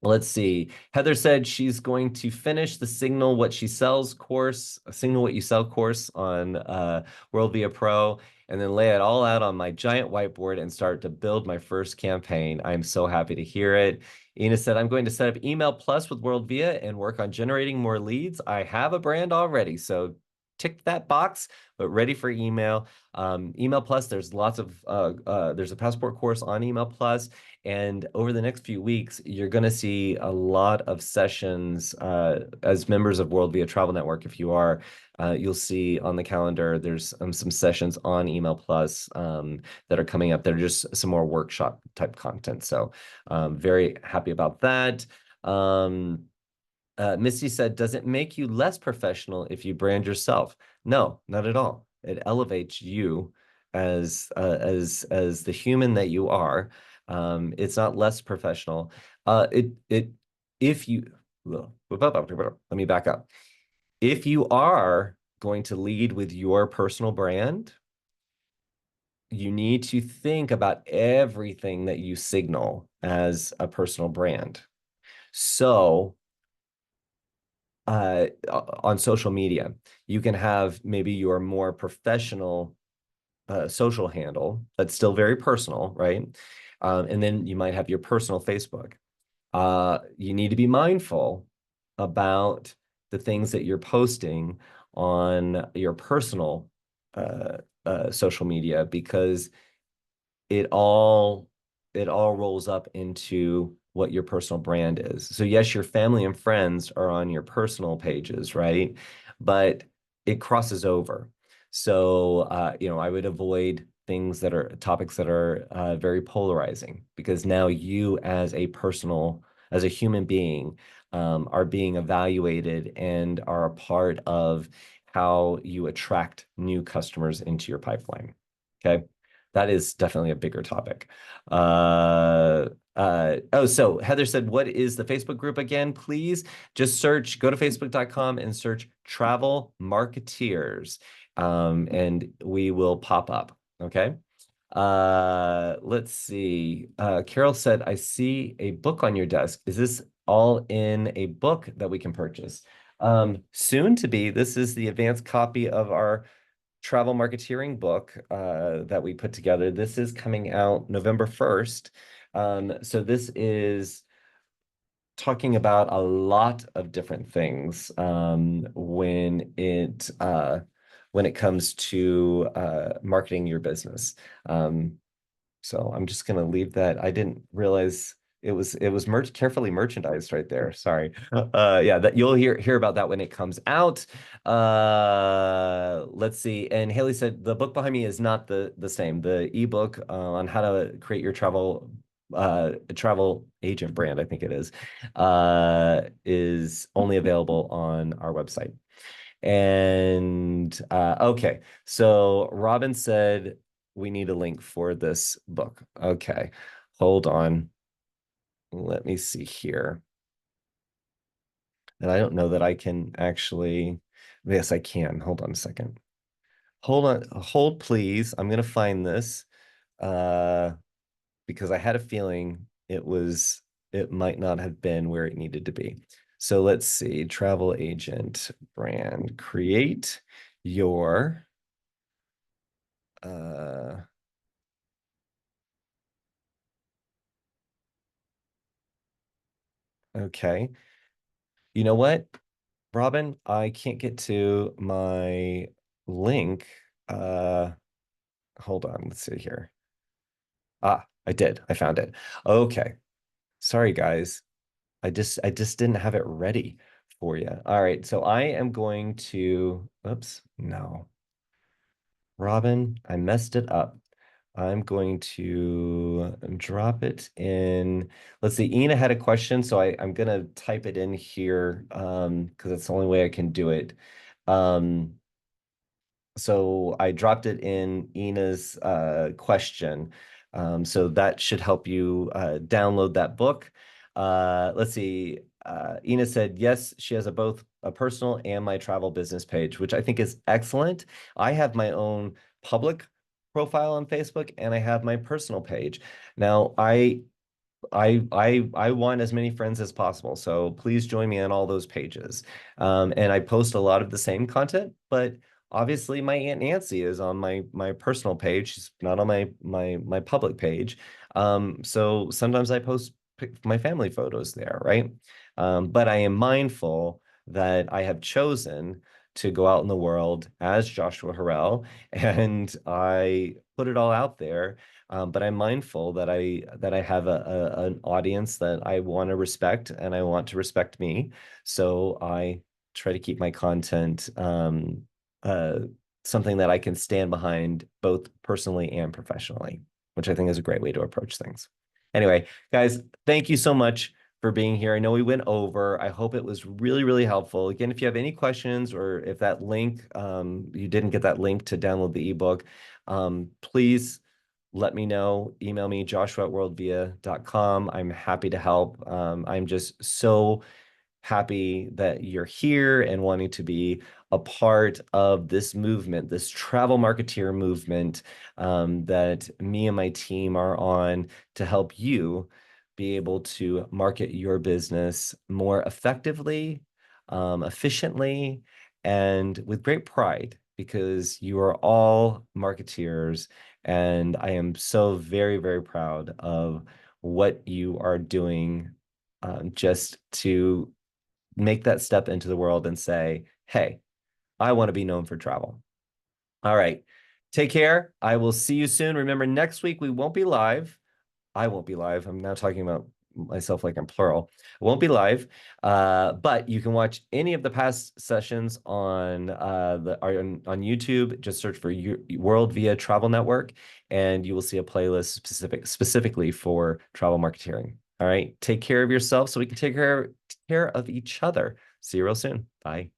let's see. Heather said she's going to finish the Signal What She Sells course, Signal What You Sell course on World Via Pro, and then lay it all out on my giant whiteboard and start to build my first campaign. I'm so happy to hear it. Ina said, I'm going to set up Email Plus with World Via and work on generating more leads. I have a brand already, so tick that box, but ready for email. Email Plus, there's lots of, there's a passport course on Email Plus. And over the next few weeks, you're going to see a lot of sessions as members of World Via Travel Network. If you are, you'll see on the calendar, there's some sessions on Email Plus that are coming up. They're just some more workshop type content. So very happy about that. Misty said, does it make you less professional if you brand yourself? No, not at all. It elevates you as the human that you are. It's not less professional. If you let me back up. If you are going to lead with your personal brand, you need to think about everything that you signal as a personal brand. So on social media, you can have maybe your more professional social handle that's still very personal, right? And then you might have your personal Facebook. You need to be mindful about the things that you're posting on your personal social media, because it all rolls up into what your personal brand is. So yes, your family and friends are on your personal pages, right? But it crosses over. So, I would avoid things that are topics that are very polarizing because now you as a human being, are being evaluated and are a part of how you attract new customers into your pipeline. Okay. That is definitely a bigger topic. So Heather said, what is the Facebook group again? Please just go to facebook.com and search Travel Marketeers, and we will pop up. Okay. Let's see. Carol said, I see a book on your desk. Is this all in a book that we can purchase? Soon to be. This is the advanced copy of our travel marketeering book that we put together. This is coming out November 1st. So this is talking about a lot of different things when it comes to marketing your business. So I'm just gonna leave that. I didn't realize it was carefully merchandised right there. Sorry. Yeah, that you'll hear about that when it comes out. Let's see. And Haley said the book behind me is not the same. The ebook on how to create your travel agent brand, I think it is only available on our website. And okay, so Robin said we need a link for this book. Okay, hold on. Let me see here. And I don't know that I can actually. Yes, I can. Hold on a second. Hold on. Hold, please. I'm gonna find this uh, because I had a feeling it might not have been where it needed to be. So let's see. Travel agent brand. Create your uh okay. You know what, Robin? I can't get to my link. Uh Hold on, let's see here. Ah, I did. I found it. Okay. Sorry, guys. I just didn't have it ready for you. All right, so I am going to, oops, no. Robin, I messed it up. I'm going to drop it in. Let's see. Ina had a question, so I'm gonna type it in here because it's the only way I can do it. Um, so I dropped it in Ina's question. So that should help you download that book. Let's see. Ina said, yes, she has both a personal and my travel business page, which I think is excellent. I have my own public profile on Facebook and I have my personal page. Now, I want as many friends as possible, so please join me on all those pages. And I post a lot of the same content, but obviously my Aunt Nancy is on my personal page. She's not on my public page. So sometimes I post my family photos there, right? But I am mindful that I have chosen to go out in the world as Joshua Harrell, and I put it all out there, but I'm mindful that I have an audience that I want to respect and I want to respect me. So I try to keep my content uh, something that I can stand behind both personally and professionally, which I think is a great way to approach things. Anyway, guys, thank you so much for being here. I know we went over. I hope it was really, really helpful. Again, if you have any questions or if that link, you didn't get that link to download the ebook, please let me know. Email me, joshua@worldvia.com. I'm happy to help. I'm just so happy that you're here and wanting to be a part of this movement, this travel marketeer movement that me and my team are on to help you be able to market your business more effectively, efficiently, and with great pride because you are all marketeers. And I am so very, very proud of what you are doing just to make that step into the world and say, hey, I want to be known for travel. All right. Take care. I will see you soon. Remember, next week we won't be live. I won't be live. I'm now talking about myself like I'm plural. It won't be live, but you can watch any of the past sessions on YouTube. Just search for World Via Travel Network, and you will see a playlist specifically for travel marketing. All right, take care of yourself so we can take care of each other. See you real soon. Bye.